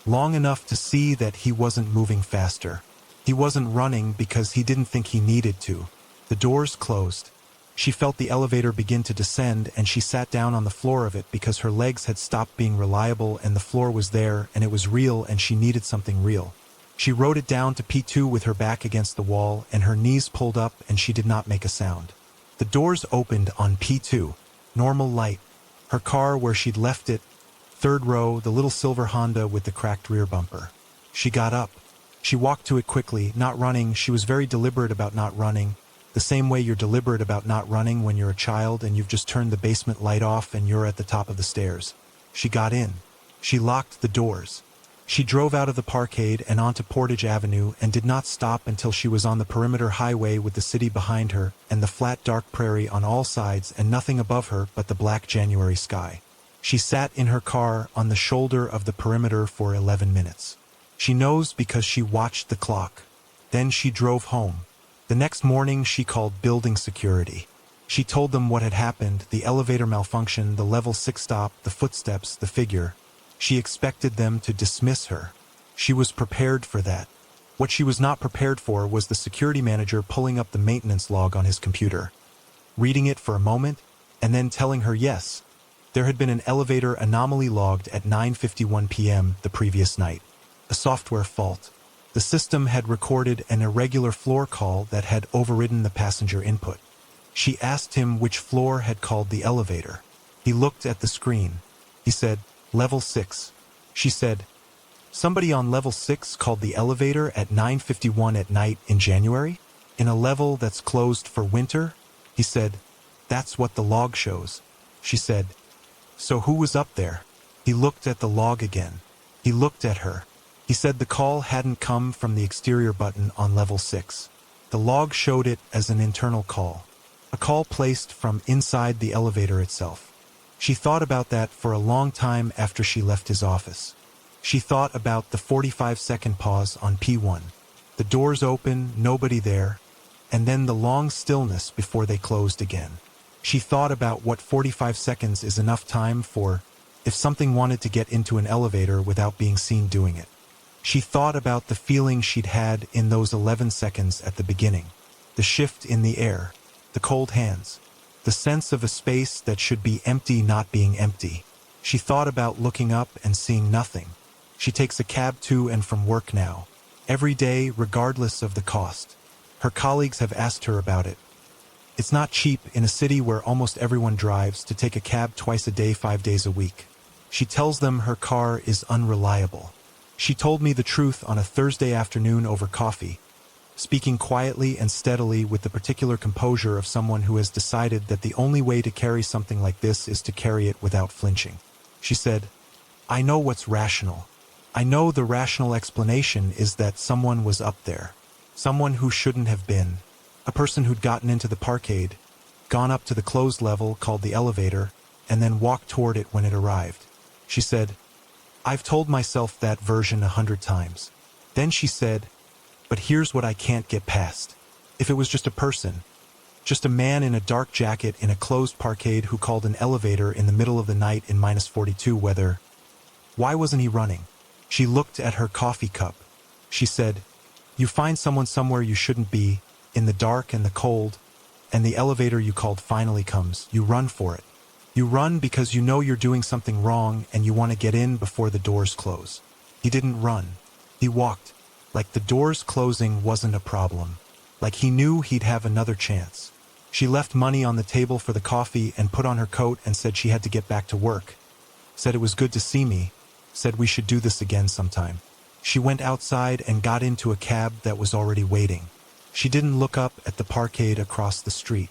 Long enough to see that he wasn't moving faster. He wasn't running because he didn't think he needed to. The doors closed. She felt the elevator begin to descend and she sat down on the floor of it because her legs had stopped being reliable and the floor was there and it was real and she needed something real. She wrote it down to P2 with her back against the wall and her knees pulled up and she did not make a sound. The doors opened on P2. Normal light. Her car where she'd left it. Third row, the little silver Honda with the cracked rear bumper. She got up. She walked to it quickly, not running. She was very deliberate about not running. The same way you're deliberate about not running when you're a child and you've just turned the basement light off and you're at the top of the stairs. She got in. She locked the doors. She drove out of the parkade and onto Portage Avenue and did not stop until she was on the perimeter highway with the city behind her and the flat dark prairie on all sides and nothing above her but the black January sky. She sat in her car on the shoulder of the perimeter for 11 minutes. She knows because she watched the clock. Then she drove home. The next morning she called building security. She told them what had happened, the elevator malfunction, the level 6 stop, the footsteps, the figure. She expected them to dismiss her. She was prepared for that. What she was not prepared for was the security manager pulling up the maintenance log on his computer, reading it for a moment, and then telling her yes. There had been an elevator anomaly logged at 9:51 p.m. the previous night. A software fault. The system had recorded an irregular floor call that had overridden the passenger input. She asked him which floor had called the elevator. He looked at the screen. He said, "Level 6. She said, "Somebody on level 6 called the elevator at 9:51 at night in January? In a level that's closed for winter?" He said, "That's what the log shows." She said, "So who was up there?" He looked at the log again. He looked at her. He said the call hadn't come from the exterior button on level 6. The log showed it as an internal call. A call placed from inside the elevator itself. She thought about that for a long time after she left his office. She thought about the 45-second pause on P1. The doors open, nobody there, and then the long stillness before they closed again. She thought about what 45 seconds is enough time for if something wanted to get into an elevator without being seen doing it. She thought about the feeling she'd had in those 11 seconds at the beginning. The shift in the air, the cold hands, the sense of a space that should be empty not being empty. She thought about looking up and seeing nothing. She takes a cab to and from work now, every day regardless of the cost. Her colleagues have asked her about it. It's not cheap in a city where almost everyone drives to take a cab twice a day, 5 days a week. She tells them her car is unreliable. She told me the truth on a Thursday afternoon over coffee, speaking quietly and steadily with the particular composure of someone who has decided that the only way to carry something like this is to carry it without flinching. She said, "I know what's rational. I know the rational explanation is that someone was up there. Someone who shouldn't have been. A person who'd gotten into the parkade, gone up to the closed level called the elevator, and then walked toward it when it arrived." She said, "I've told myself that version 100 times. Then she said, "But here's what I can't get past. If it was just a person, just a man in a dark jacket in a closed parkade who called an elevator in the middle of the night in -42 weather, why wasn't he running?" She looked at her coffee cup. She said, "You find someone somewhere you shouldn't be, in the dark and the cold, and the elevator you called finally comes. You run for it. You run because you know you're doing something wrong and you want to get in before the doors close." He didn't run. He walked, like the doors closing wasn't a problem, like he knew he'd have another chance. She left money on the table for the coffee and put on her coat and said she had to get back to work. Said it was good to see me. Said we should do this again sometime. She went outside and got into a cab that was already waiting. She didn't look up at the parkade across the street.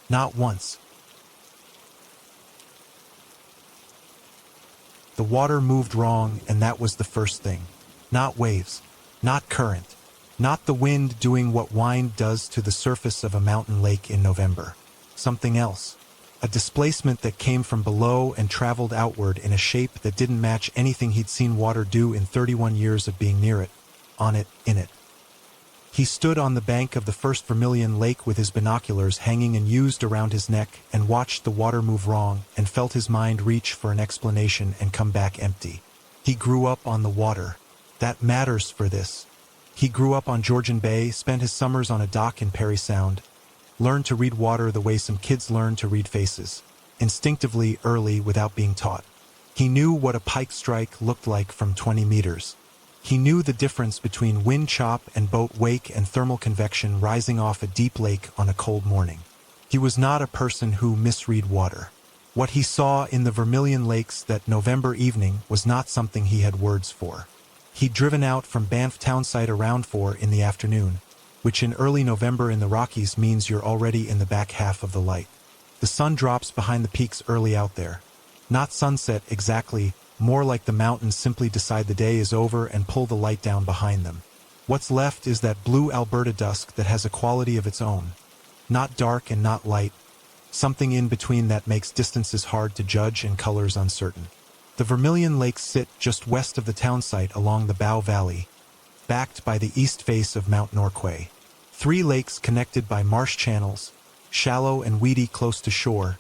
Not once. The water moved wrong, and that was the first thing. Not waves. Not current. Not the wind doing what wind does to the surface of a mountain lake in November. Something else. A displacement that came from below and traveled outward in a shape that didn't match anything he'd seen water do in 31 years of being near it, on it, in it. He stood on the bank of the first Vermilion Lake with his binoculars hanging and used around his neck and watched the water move wrong and felt his mind reach for an explanation and come back empty. He grew up on the water. That matters for this. He grew up on Georgian Bay, spent his summers on a dock in Parry Sound, learned to read water the way some kids learn to read faces, instinctively, early, without being taught. He knew what a pike strike looked like from 20 meters. He knew the difference between wind chop and boat wake and thermal convection rising off a deep lake on a cold morning. He was not a person who misread water. What he saw in the Vermilion Lakes that November evening was not something he had words for. He'd driven out from Banff townsite around 4 in the afternoon, which in early November in the Rockies means you're already in the back half of the light. The sun drops behind the peaks early out there. Not sunset exactly, more like the mountains simply decide the day is over and pull the light down behind them. What's left is that blue Alberta dusk that has a quality of its own. Not dark and not light. Something in between that makes distances hard to judge and colors uncertain. The Vermilion Lakes sit just west of the townsite along the Bow Valley, backed by the east face of Mount Norquay. 3 lakes connected by marsh channels, shallow and weedy close to shore,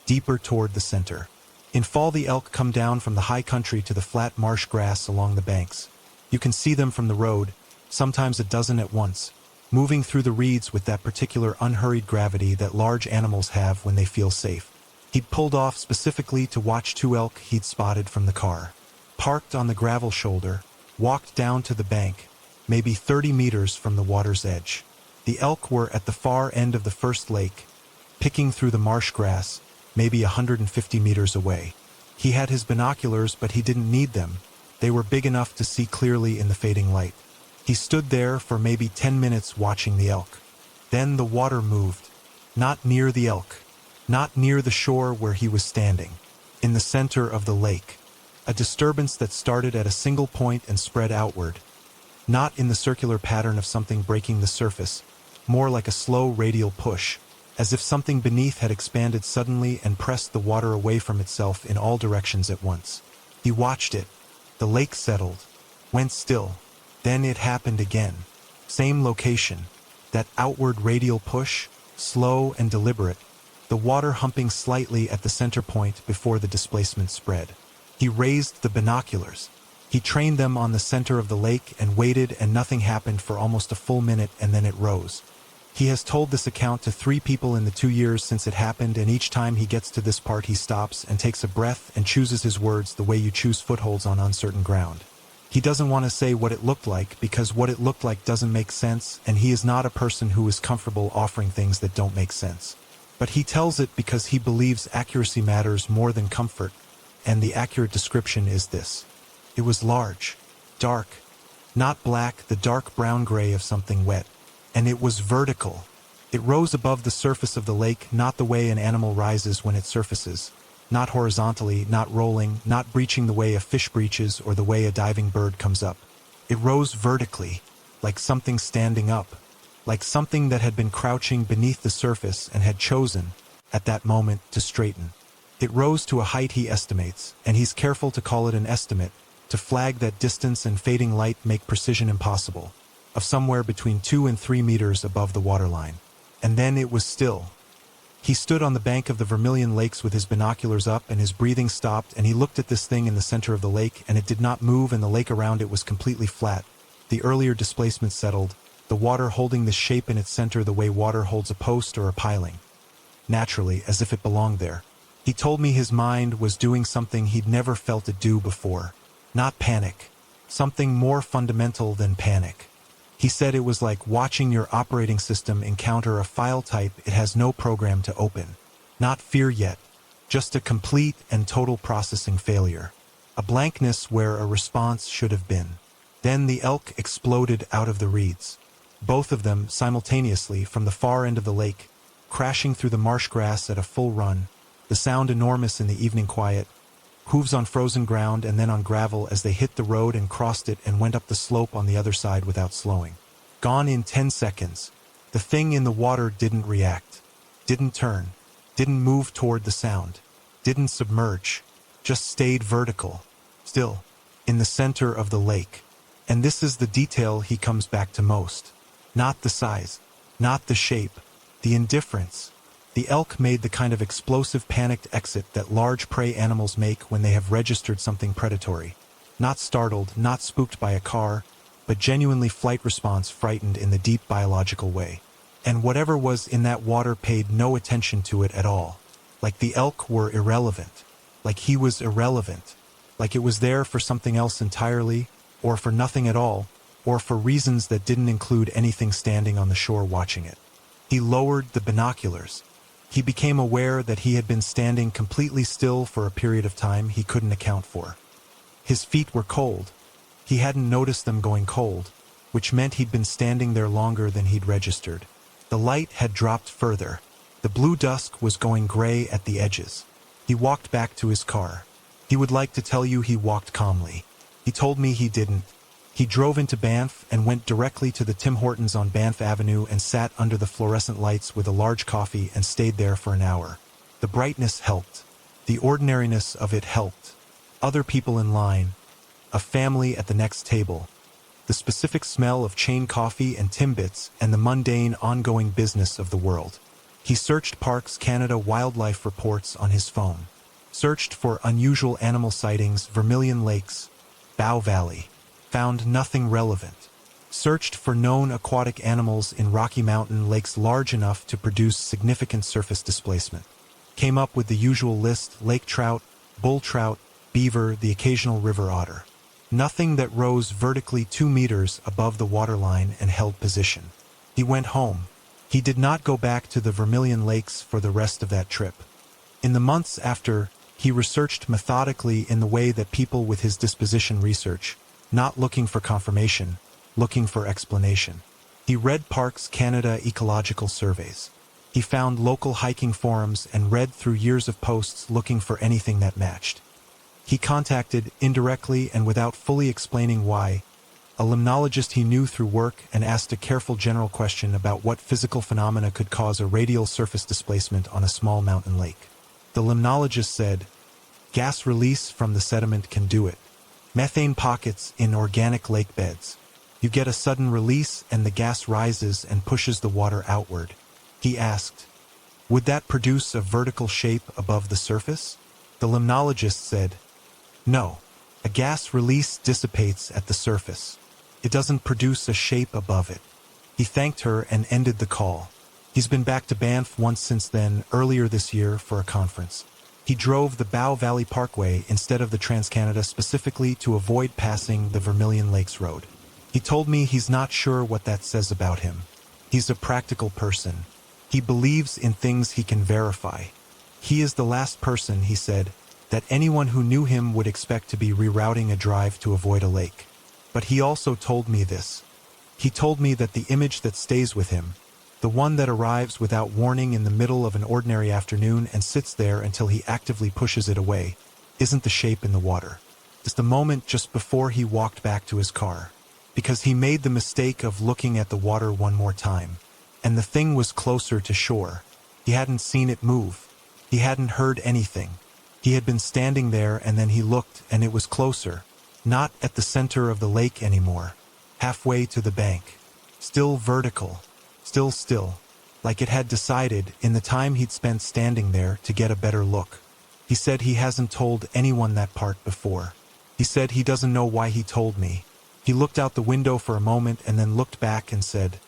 deeper toward the center. In fall the elk come down from the high country to the flat marsh grass along the banks. You can see them from the road, sometimes a dozen at once, moving through the reeds with that particular unhurried gravity that large animals have when they feel safe. He'd pulled off specifically to watch 2 elk he'd spotted from the car. Parked on the gravel shoulder, walked down to the bank, maybe 30 meters from the water's edge. The elk were at the far end of the first lake, picking through the marsh grass, maybe 150 meters away. He had his binoculars, but he didn't need them. They were big enough to see clearly in the fading light. He stood there for maybe 10 minutes watching the elk. Then the water moved. Not near the elk. Not near the shore where he was standing. In the center of the lake. A disturbance that started at a single point and spread outward, not in the circular pattern of something breaking the surface, more like a slow radial push, as if something beneath had expanded suddenly and pressed the water away from itself in all directions at once. He watched it. The lake settled, went still. Then it happened again. Same location. That outward radial push, slow and deliberate, the water humping slightly at the center point before the displacement spread. He raised the binoculars. He trained them on the center of the lake and waited, and nothing happened for almost a full minute, and then it rose. He has told this account to 3 people in the 2 years since it happened, and each time he gets to this part he stops and takes a breath and chooses his words the way you choose footholds on uncertain ground. He doesn't want to say what it looked like, because what it looked like doesn't make sense, and he is not a person who is comfortable offering things that don't make sense. But he tells it because he believes accuracy matters more than comfort, and the accurate description is this. It was large, dark, not black, the dark brown-gray of something wet, and it was vertical. It rose above the surface of the lake, not the way an animal rises when it surfaces, not horizontally, not rolling, not breaching the way a fish breaches or the way a diving bird comes up. It rose vertically, like something standing up, like something that had been crouching beneath the surface and had chosen, at that moment, to straighten. It rose to a height he estimates, and he's careful to call it an estimate, to flag that distance and fading light make precision impossible, of somewhere between 2 and 3 meters above the waterline. And then it was still. He stood on the bank of the Vermilion Lakes with his binoculars up, and his breathing stopped, and he looked at this thing in the center of the lake, and it did not move, and the lake around it was completely flat. The earlier displacement settled, the water holding the shape in its center the way water holds a post or a piling. Naturally, as if it belonged there. He told me his mind was doing something he'd never felt it do before. Not panic. Something more fundamental than panic. He said it was like watching your operating system encounter a file type it has no program to open. Not fear yet. Just a complete and total processing failure. A blankness where a response should have been. Then the elk exploded out of the reeds. Both of them simultaneously from the far end of the lake, crashing through the marsh grass at a full run, the sound enormous in the evening quiet, hooves on frozen ground and then on gravel as they hit the road and crossed it and went up the slope on the other side without slowing. Gone in 10 seconds. The thing in the water didn't react, didn't turn, didn't move toward the sound, didn't submerge, just stayed vertical, still, in the center of the lake. And this is the detail he comes back to most. Not the size, not the shape, the indifference. The elk made the kind of explosive panicked exit that large prey animals make when they have registered something predatory. Not startled, not spooked by a car, but genuinely flight response frightened in the deep biological way. And whatever was in that water paid no attention to it at all. Like the elk were irrelevant. Like he was irrelevant. Like it was there for something else entirely, or for nothing at all, or for reasons that didn't include anything standing on the shore watching it. He lowered the binoculars. He became aware that he had been standing completely still for a period of time he couldn't account for. His feet were cold. He hadn't noticed them going cold, which meant he'd been standing there longer than he'd registered. The light had dropped further. The blue dusk was going gray at the edges. He walked back to his car. He would like to tell you he walked calmly. He told me he didn't. He drove into Banff and went directly to the Tim Hortons on Banff Avenue and sat under the fluorescent lights with a large coffee and stayed there for an hour. The brightness helped. The ordinariness of it helped. Other people in line. A family at the next table. The specific smell of chain coffee and Timbits and the mundane ongoing business of the world. He searched Parks Canada wildlife reports on his phone. Searched for unusual animal sightings, Vermilion Lakes, Bow Valley. Found nothing relevant. Searched for known aquatic animals in Rocky Mountain lakes large enough to produce significant surface displacement. Came up with the usual list: lake trout, bull trout, beaver, the occasional river otter. Nothing that rose vertically 2 meters above the waterline and held position. He went home. He did not go back to the Vermilion Lakes for the rest of that trip. In the months after, he researched methodically in the way that people with his disposition research, not looking for confirmation, looking for explanation. He read Parks Canada ecological surveys. He found local hiking forums and read through years of posts looking for anything that matched. He contacted, indirectly and without fully explaining why, a limnologist he knew through work and asked a careful general question about what physical phenomena could cause a radial surface displacement on a small mountain lake. The limnologist said, gas release from the sediment can do it. Methane pockets in organic lake beds. You get a sudden release and the gas rises and pushes the water outward. He asked, would that produce a vertical shape above the surface? The limnologist said, no. A gas release dissipates at the surface. It doesn't produce a shape above it. He thanked her and ended the call. He's been back to Banff once since then, earlier this year, for a conference. He drove the Bow Valley Parkway instead of the Trans-Canada specifically to avoid passing the Vermilion Lakes Road. He told me he's not sure what that says about him. He's a practical person. He believes in things he can verify. He is the last person, he said, that anyone who knew him would expect to be rerouting a drive to avoid a lake. But he also told me this. He told me that the image that stays with him, the one that arrives without warning in the middle of an ordinary afternoon and sits there until he actively pushes it away, isn't the shape in the water. It's the moment just before he walked back to his car. Because he made the mistake of looking at the water one more time. And the thing was closer to shore. He hadn't seen it move. He hadn't heard anything. He had been standing there and then he looked and it was closer. Not at the center of the lake anymore. Halfway to the bank. Still vertical. Still. Like it had decided, in the time he'd spent standing there, to get a better look. He said he hasn't told anyone that part before. He said he doesn't know why he told me. He looked out the window for a moment and then looked back and said,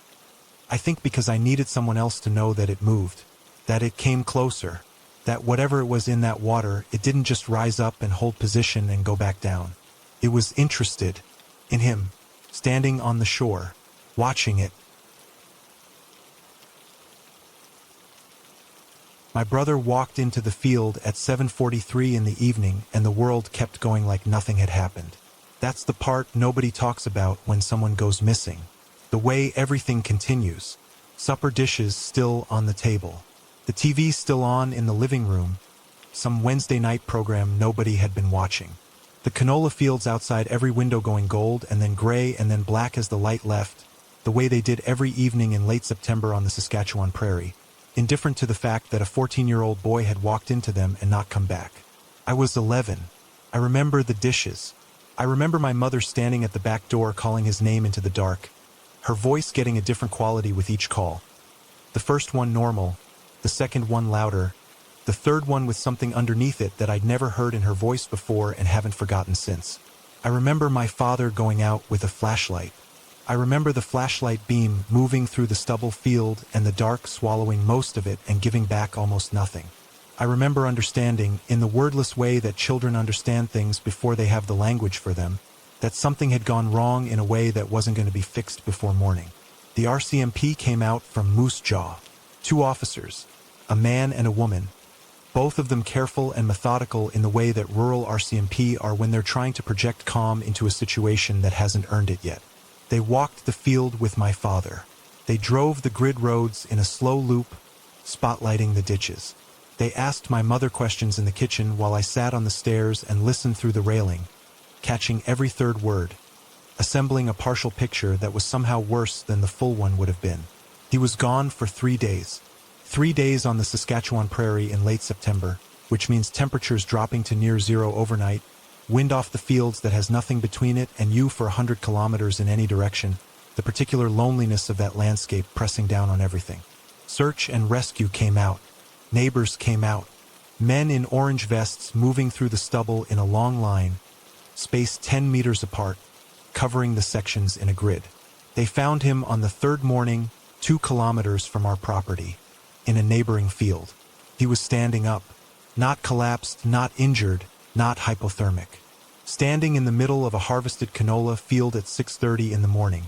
I think because I needed someone else to know that it moved. That it came closer. That whatever it was in that water, it didn't just rise up and hold position and go back down. It was interested in him, standing on the shore, watching it. My brother walked into the field at 7:43 in the evening and the world kept going like nothing had happened. That's the part nobody talks about when someone goes missing. The way everything continues. Supper dishes still on the table. The TV still on in the living room. Some Wednesday night program nobody had been watching. The canola fields outside every window going gold and then gray and then black as the light left, the way they did every evening in late September on the Saskatchewan prairie, indifferent to the fact that a 14-year-old boy had walked into them and not come back. I was 11. I remember the dishes. I remember my mother standing at the back door calling his name into the dark, her voice getting a different quality with each call. The first one normal, the second one louder, the third one with something underneath it that I'd never heard in her voice before and haven't forgotten since. I remember my father going out with a flashlight. I remember the flashlight beam moving through the stubble field and the dark swallowing most of it and giving back almost nothing. I remember understanding, in the wordless way that children understand things before they have the language for them, that something had gone wrong in a way that wasn't going to be fixed before morning. The RCMP came out from Moose Jaw. 2 officers, a man and a woman, both of them careful and methodical in the way that rural RCMP are when they're trying to project calm into a situation that hasn't earned it yet. They walked the field with my father. They drove the grid roads in a slow loop, spotlighting the ditches. They asked my mother questions in the kitchen while I sat on the stairs and listened through the railing, catching every third word, assembling a partial picture that was somehow worse than the full one would have been. He was gone for 3 days. 3 days on the Saskatchewan prairie in late September, which means temperatures dropping to near zero overnight, wind off the fields that has nothing between it and you for 100 kilometers in any direction, the particular loneliness of that landscape pressing down on everything. Search and rescue came out. Neighbors came out. Men in orange vests moving through the stubble in a long line, spaced 10 meters apart, covering the sections in a grid. They found him on the 3rd morning, 2 kilometers from our property, in a neighboring field. He was standing up, not collapsed, not injured, not hypothermic. Standing in the middle of a harvested canola field at 6:30 in the morning,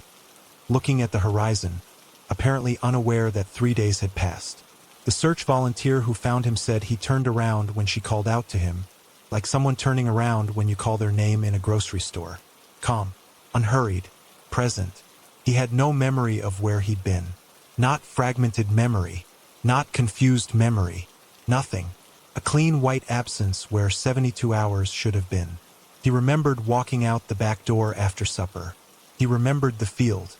looking at the horizon, apparently unaware that 3 days had passed. The search volunteer who found him said he turned around when she called out to him, like someone turning around when you call their name in a grocery store. Calm, unhurried, present. He had no memory of where he'd been. Not fragmented memory, not confused memory, nothing. A clean white absence where 72 hours should have been. He remembered walking out the back door after supper. He remembered the field.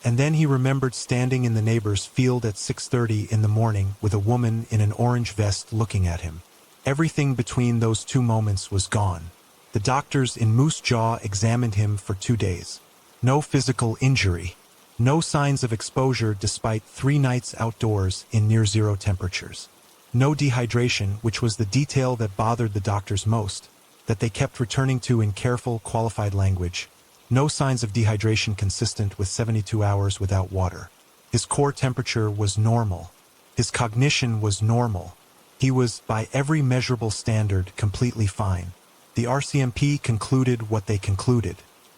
And then he remembered standing in the neighbor's field at 6:30 in the morning with a woman in an orange vest looking at him. Everything between those two moments was gone. The doctors in Moose Jaw examined him for 2 days. No physical injury. No signs of exposure despite 3 nights outdoors in near-zero temperatures. No dehydration, which was the detail that bothered the doctors most, that they kept returning to in careful, qualified language. No signs of dehydration consistent with 72 hours without water. His core temperature was normal. His cognition was normal. He was, by every measurable standard, completely fine. The RCMP concluded what they concluded.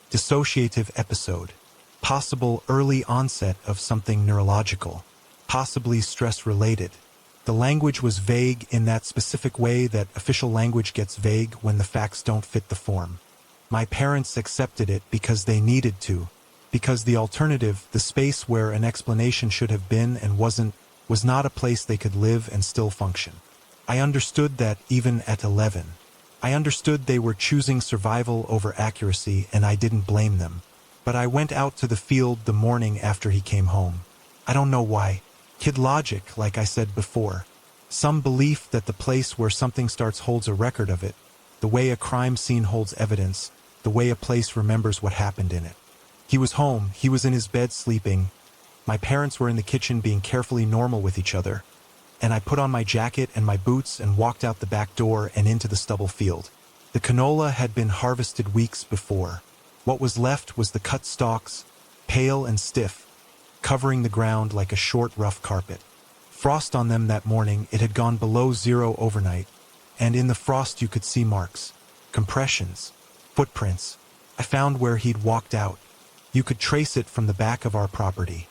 Dissociative episode. Possible early onset of something neurological. Possibly stress-related. The language was vague in that specific way that official language gets vague when the facts don't fit the form. My parents accepted it because they needed to, because the alternative, the space where an explanation should have been and wasn't, was not a place they could live and still function. I understood that even at 11. I understood they were choosing survival over accuracy, and I didn't blame them. But I went out to the field the morning after he came home. I don't know why. Kid logic, like I said before. Some belief that the place where something starts holds a record of it, the way a crime scene holds evidence, the way a place remembers what happened in it. He was home, he was in his bed sleeping. My parents were in the kitchen being carefully normal with each other. And I put on my jacket and my boots and walked out the back door and into the stubble field. The canola had been harvested weeks before. What was left was the cut stalks, pale and stiff, covering the ground like a short, rough carpet. Frost on them that morning, it had gone below zero overnight, and in the frost you could see marks, compressions, footprints. I found where he'd walked out. You could trace it from the back of our property.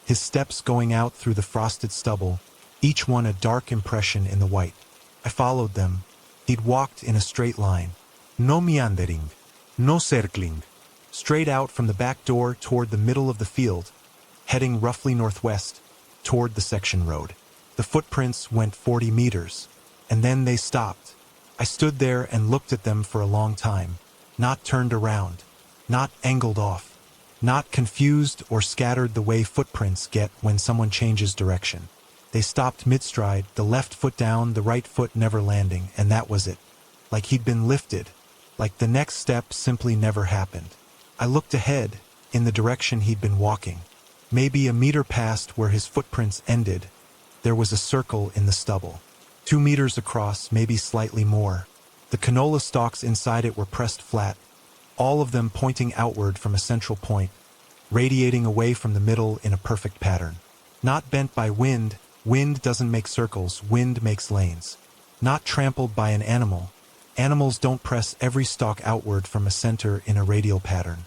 His steps going out through the frosted stubble, each one a dark impression in the white. I followed them. He'd walked in a straight line. No meandering. No circling. Straight out from the back door toward the middle of the field, heading roughly northwest, toward the section road. The footprints went 40 meters, and then they stopped. I stood there and looked at them for a long time, not turned around, not angled off, not confused or scattered the way footprints get when someone changes direction. They stopped mid-stride, the left foot down, the right foot never landing, and that was it. Like he'd been lifted, like the next step simply never happened. I looked ahead, in the direction he'd been walking. Maybe a meter past where his footprints ended, there was a circle in the stubble. 2 meters across, maybe slightly more. The canola stalks inside it were pressed flat, all of them pointing outward from a central point, radiating away from the middle in a perfect pattern. Not bent by wind. Wind doesn't make circles, wind makes lanes. Not trampled by an animal. Animals don't press every stalk outward from a center in a radial pattern.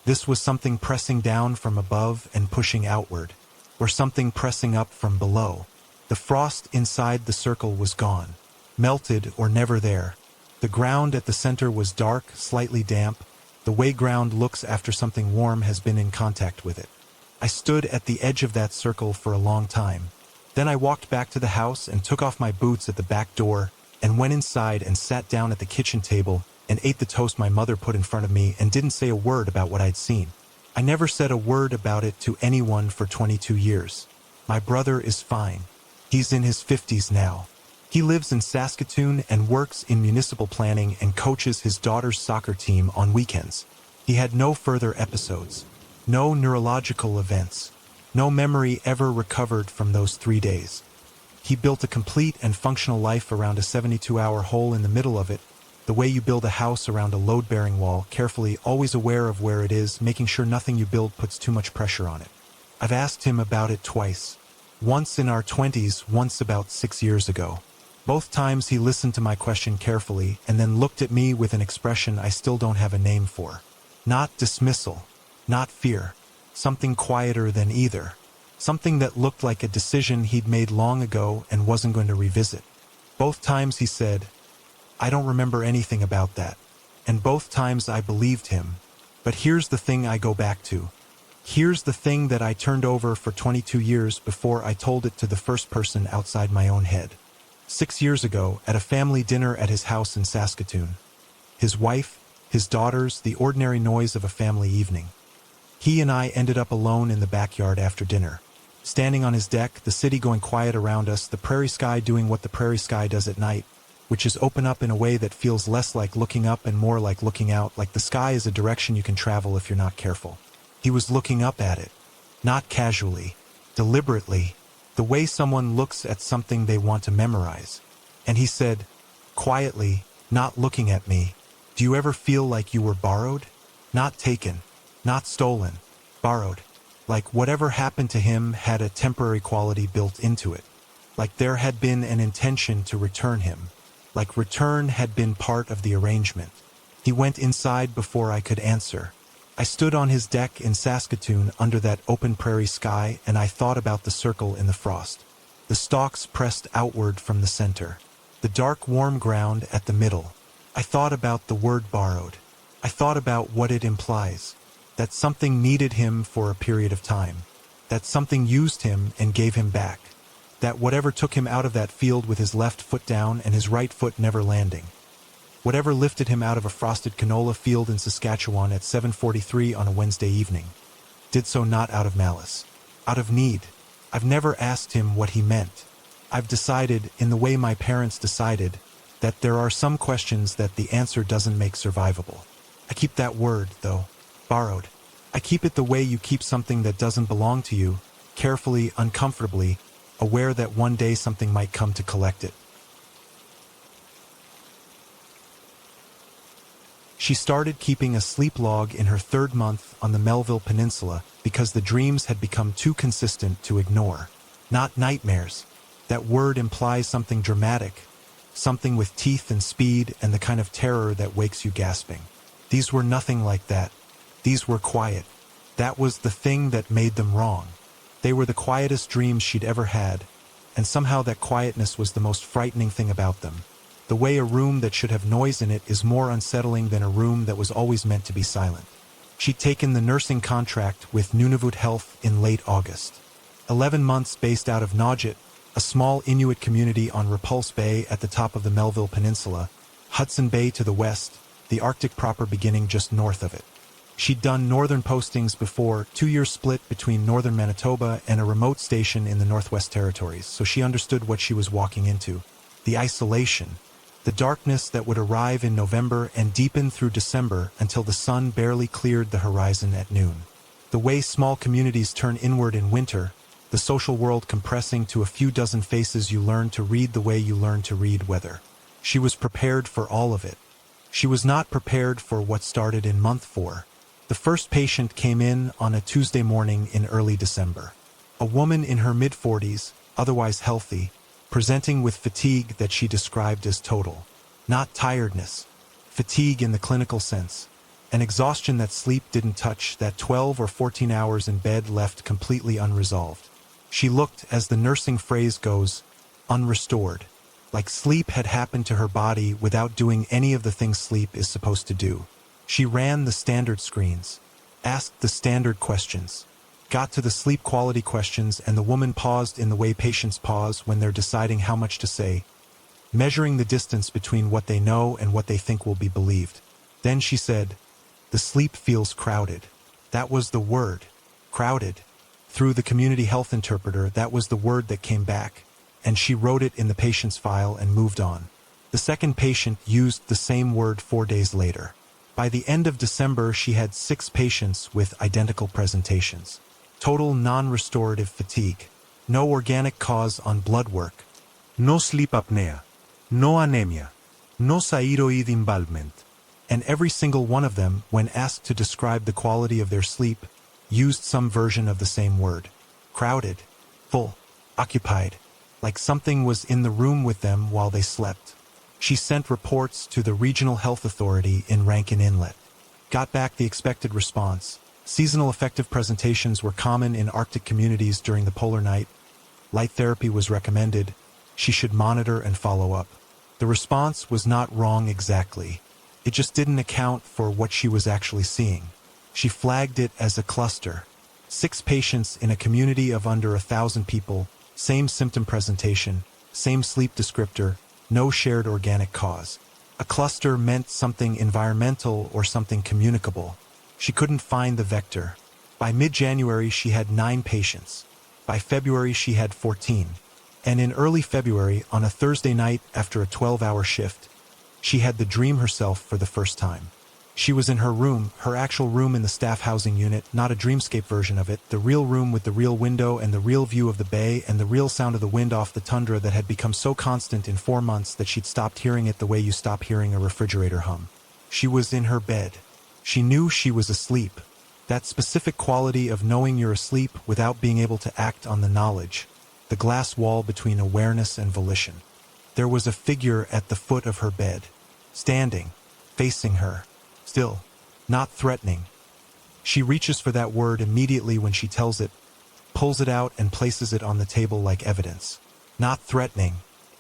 This was something pressing down from above and pushing outward, or something pressing up from below. The frost inside the circle was gone, melted or never there. The ground at the center was dark, slightly damp, the way ground looks after something warm has been in contact with it. I stood at the edge of that circle for a long time. Then I walked back to the house and took off my boots at the back door and went inside and sat down at the kitchen table and ate the toast my mother put in front of me and didn't say a word about what I'd seen. I never said a word about it to anyone for 22 years. My brother is fine. He's in his 50s now. He lives in Saskatoon and works in municipal planning and coaches his daughter's soccer team on weekends. He had no further episodes, no neurological events. No memory ever recovered from those 3 days. He built a complete and functional life around a 72-hour hole in the middle of it, the way you build a house around a load-bearing wall, carefully, always aware of where it is, making sure nothing you build puts too much pressure on it. I've asked him about it twice. Once in our 20s, once about 6 years ago. Both times he listened to my question carefully and then looked at me with an expression I still don't have a name for. Not dismissal, not fear. Something quieter than either. Something that looked like a decision he'd made long ago and wasn't going to revisit. Both times he said, "I don't remember anything about that." And both times I believed him. But here's the thing I go back to. Here's the thing that I turned over for 22 years before I told it to the first person outside my own head. 6 years ago, at a family dinner at his house in Saskatoon. His wife, his daughters, the ordinary noise of a family evening. He and I ended up alone in the backyard after dinner. Standing on his deck, the city going quiet around us, the prairie sky doing what the prairie sky does at night, which is open up in a way that feels less like looking up and more like looking out, like the sky is a direction you can travel if you're not careful. He was looking up at it. Not casually, deliberately, the way someone looks at something they want to memorize. And he said, quietly, not looking at me, "Do you ever feel like you were borrowed? Not taken, not stolen, borrowed. Like whatever happened to him had a temporary quality built into it. Like there had been an intention to return him. Like return had been part of the arrangement." He went inside before I could answer. I stood on his deck in Saskatoon under that open prairie sky, and I thought about the circle in the frost. The stalks pressed outward from the center. The dark warm ground at the middle. I thought about the word borrowed. I thought about what it implies. That something needed him for a period of time. That something used him and gave him back. That whatever took him out of that field with his left foot down and his right foot never landing. Whatever lifted him out of a frosted canola field in Saskatchewan at 7:43 on a Wednesday evening, did so not out of malice, out of need. I've never asked him what he meant. I've decided, in the way my parents decided, that there are some questions that the answer doesn't make survivable. I keep that word, though, borrowed. I keep it the way you keep something that doesn't belong to you, carefully, uncomfortably, aware that one day something might come to collect it. She started keeping a sleep log in her 3rd month on the Melville Peninsula because the dreams had become too consistent to ignore. Not nightmares. That word implies something dramatic, something with teeth and speed and the kind of terror that wakes you gasping. These were nothing like that. These were quiet. That was the thing that made them wrong. They were the quietest dreams she'd ever had, and somehow that quietness was the most frightening thing about them. The way a room that should have noise in it is more unsettling than a room that was always meant to be silent. She'd taken the nursing contract with Nunavut Health in late August. 11 months based out of Nunavut, a small Inuit community on Repulse Bay at the top of the Melville Peninsula, Hudson Bay to the west, the Arctic proper beginning just north of it. She'd done northern postings before, 2-year split between northern Manitoba and a remote station in the Northwest Territories, so she understood what she was walking into. The isolation. The darkness that would arrive in November and deepen through December until the sun barely cleared the horizon at noon. The way small communities turn inward in winter, the social world compressing to a few dozen faces you learn to read the way you learn to read weather. She was prepared for all of it. She was not prepared for what started in month 4. The first patient came in on a Tuesday morning in early December. A woman in her mid-40s, otherwise healthy, presenting with fatigue that she described as total. Not tiredness, fatigue in the clinical sense. An exhaustion that sleep didn't touch, that 12 or 14 hours in bed left completely unresolved. She looked, as the nursing phrase goes, unrestored. Like sleep had happened to her body without doing any of the things sleep is supposed to do. She ran the standard screens, asked the standard questions, got to the sleep quality questions, and the woman paused in the way patients pause when they're deciding how much to say, measuring the distance between what they know and what they think will be believed. Then she said, "The sleep feels crowded." That was the word, crowded. Through the community health interpreter, that was the word that came back, and she wrote it in the patient's file and moved on. The second patient used the same word 4 days later. By the end of December, she had 6 patients with identical presentations. Total non-restorative fatigue. No organic cause on blood work. No sleep apnea. No anemia. No thyroid involvement. And every single one of them, when asked to describe the quality of their sleep, used some version of the same word. Crowded. Full. Occupied. Like something was in the room with them while they slept. She sent reports to the Regional Health Authority in Rankin Inlet. Got back the expected response. Seasonal affective presentations were common in Arctic communities during the polar night. Light therapy was recommended. She should monitor and follow up. The response was not wrong exactly. It just didn't account for what she was actually seeing. She flagged it as a cluster. 6 patients in a community of under 1,000 people, same symptom presentation, same sleep descriptor, no shared organic cause. A cluster meant something environmental or something communicable. She couldn't find the vector. By mid-January, she had 9 patients. By February, she had 14. And in early February, on a Thursday night after a 12-hour shift, she had the dream herself for the first time. She was in her room, her actual room in the staff housing unit, not a dreamscape version of it, the real room with the real window and the real view of the bay and the real sound of the wind off the tundra that had become so constant in 4 months that she'd stopped hearing it the way you stop hearing a refrigerator hum. She was in her bed. She knew she was asleep. That specific quality of knowing you're asleep without being able to act on the knowledge. The glass wall between awareness and volition. There was a figure at the foot of her bed, standing, facing her. Still, not threatening. She reaches for that word immediately when she tells it, pulls it out and places it on the table like evidence. Not threatening.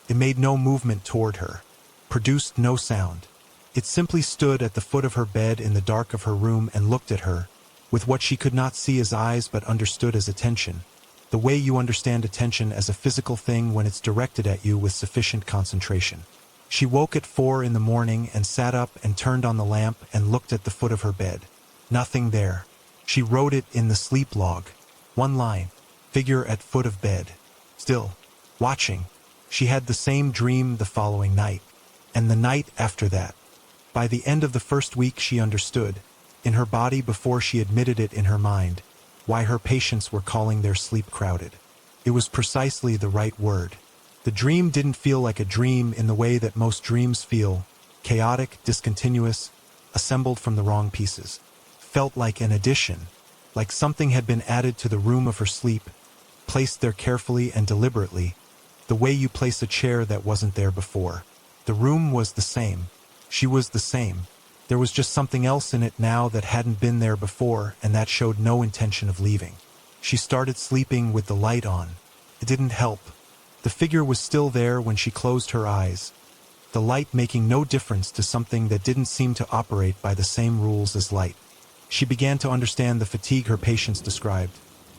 It made no movement toward her, produced no sound. It simply stood at the foot of her bed in the dark of her room and looked at her, with what she could not see as eyes but understood as attention, the way you understand attention as a physical thing when it's directed at you with sufficient concentration. She woke at 4 in the morning and sat up and turned on the lamp and looked at the foot of her bed. Nothing there. She wrote it in the sleep log. 1 line. Figure at foot of bed. Still. Watching. She had the same dream the following night. And the night after that. By the end of the first week she understood, in her body before she admitted it in her mind, why her patients were calling their sleep crowded. It was precisely the right word. The dream didn't feel like a dream in the way that most dreams feel, chaotic, discontinuous, assembled from the wrong pieces. Felt like an addition, like something had been added to the room of her sleep, placed there carefully and deliberately, the way you place a chair that wasn't there before. The room was the same. She was the same. There was just something else in it now that hadn't been there before, and that showed no intention of leaving. She started sleeping with the light on. It didn't help. The figure was still there when she closed her eyes, the light making no difference to something that didn't seem to operate by the same rules as light. She began to understand the fatigue her patients described,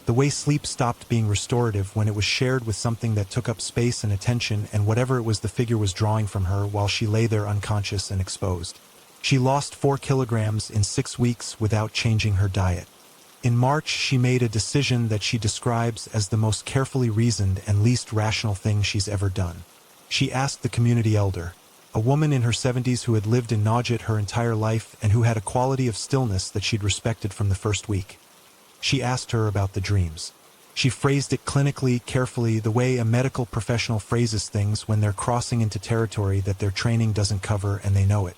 the way sleep stopped being restorative when it was shared with something that took up space and attention and whatever it was the figure was drawing from her while she lay there unconscious and exposed. She lost 4 kilograms in 6 weeks without changing her diet. In March, she made a decision that she describes as the most carefully reasoned and least rational thing she's ever done. She asked the community elder, a woman in her 70s who had lived in Nunavut her entire life and who had a quality of stillness that she'd respected from the first week. She asked her about the dreams. She phrased it clinically, carefully, the way a medical professional phrases things when they're crossing into territory that their training doesn't cover and they know it.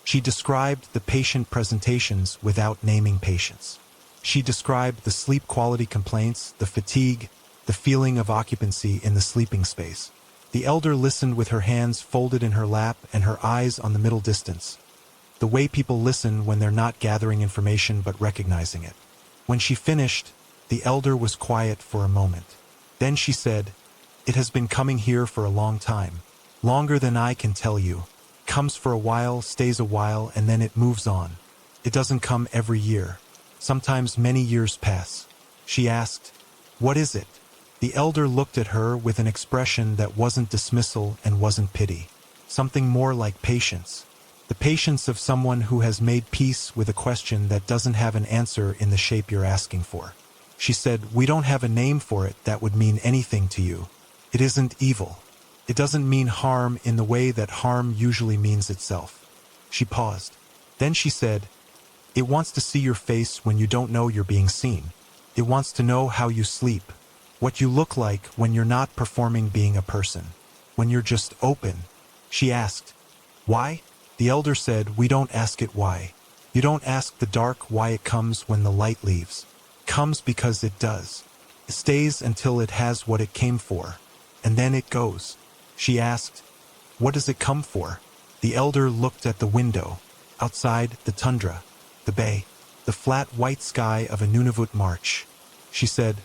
She described the patient presentations without naming patients. She described the sleep quality complaints, the fatigue, the feeling of occupancy in the sleeping space. The elder listened with her hands folded in her lap and her eyes on the middle distance. The way people listen when they're not gathering information but recognizing it. When she finished, the elder was quiet for a moment. Then she said, "It has been coming here for a long time. Longer than I can tell you. Comes for a while, stays a while, and then it moves on. It doesn't come every year. Sometimes many years pass." She asked, "What is it?" The elder looked at her with an expression that wasn't dismissal and wasn't pity. Something more like patience. The patience of someone who has made peace with a question that doesn't have an answer in the shape you're asking for. She said, "We don't have a name for it that would mean anything to you. It isn't evil. It doesn't mean harm in the way that harm usually means itself." She paused. Then she said, "It wants to see your face when you don't know you're being seen. It wants to know how you sleep, what you look like when you're not performing being a person, when you're just open." She asked, "Why?" The elder said, "We don't ask it why. You don't ask the dark why it comes when the light leaves. It comes because it does. It stays until it has what it came for, and then it goes." She asked, "What does it come for?" The elder looked at the window. Outside, the tundra, the bay, the flat white sky of a Nunavut March. She said,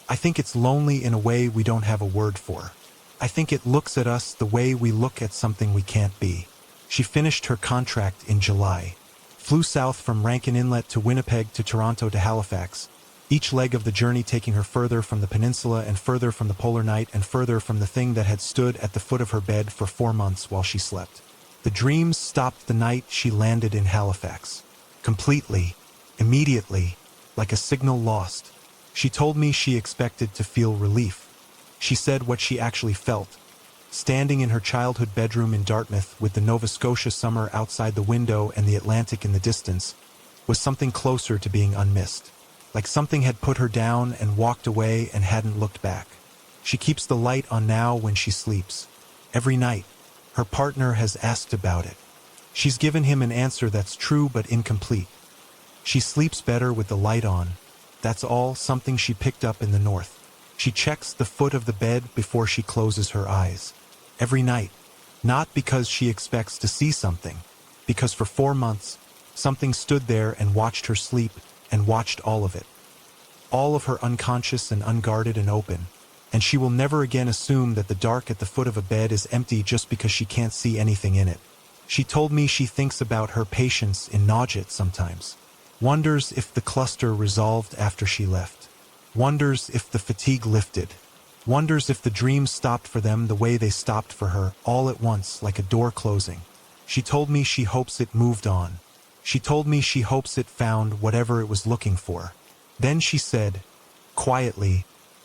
"I think it's lonely in a way we don't have a word for. I think it looks at us the way we look at something we can't be." She finished her contract in July, flew south from Rankin Inlet to Winnipeg to Toronto to Halifax, each leg of the journey taking her further from the peninsula and further from the polar night and further from the thing that had stood at the foot of her bed for 4 months while she slept. The dreams stopped the night she landed in Halifax. Completely, immediately, like a signal lost. She told me she expected to feel relief. She said what she actually felt. Standing in her childhood bedroom in Dartmouth with the Nova Scotia summer outside the window and the Atlantic in the distance was something closer to being unmissed. Like something had put her down and walked away and hadn't looked back. She keeps the light on now when she sleeps. Every night, her partner has asked about it. She's given him an answer that's true but incomplete. She sleeps better with the light on. That's all, something she picked up in the north. She checks the foot of the bed before she closes her eyes. Every night. Not because she expects to see something. Because for 4 months, something stood there and watched her sleep and watched all of it. All of her unconscious and unguarded and open. And she will never again assume that the dark at the foot of a bed is empty just because she can't see anything in it. She told me she thinks about her patients in Nunavut sometimes. Wonders if the cluster resolved after she left. Wonders if the fatigue lifted. Wonders if the dreams stopped for them the way they stopped for her, all at once, like a door closing. She told me she hopes it moved on. She told me she hopes it found whatever it was looking for. Then she said, quietly,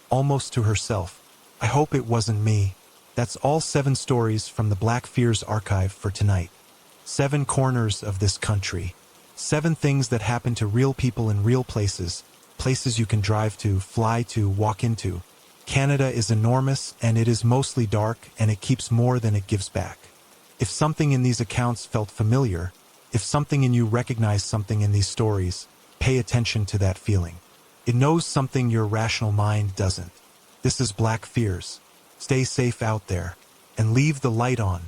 almost to herself, I hope it wasn't me. That's all 7 stories from the Black Fears archive for tonight. 7 corners of this country. 7 things that happen to real people in real places. Places you can drive to, fly to, walk into. Canada is enormous, and it is mostly dark, and it keeps more than it gives back. If something in these accounts felt familiar, if something in you recognized something in these stories, pay attention to that feeling. It knows something your rational mind doesn't. This is Black Fears. Stay safe out there, and leave the light on.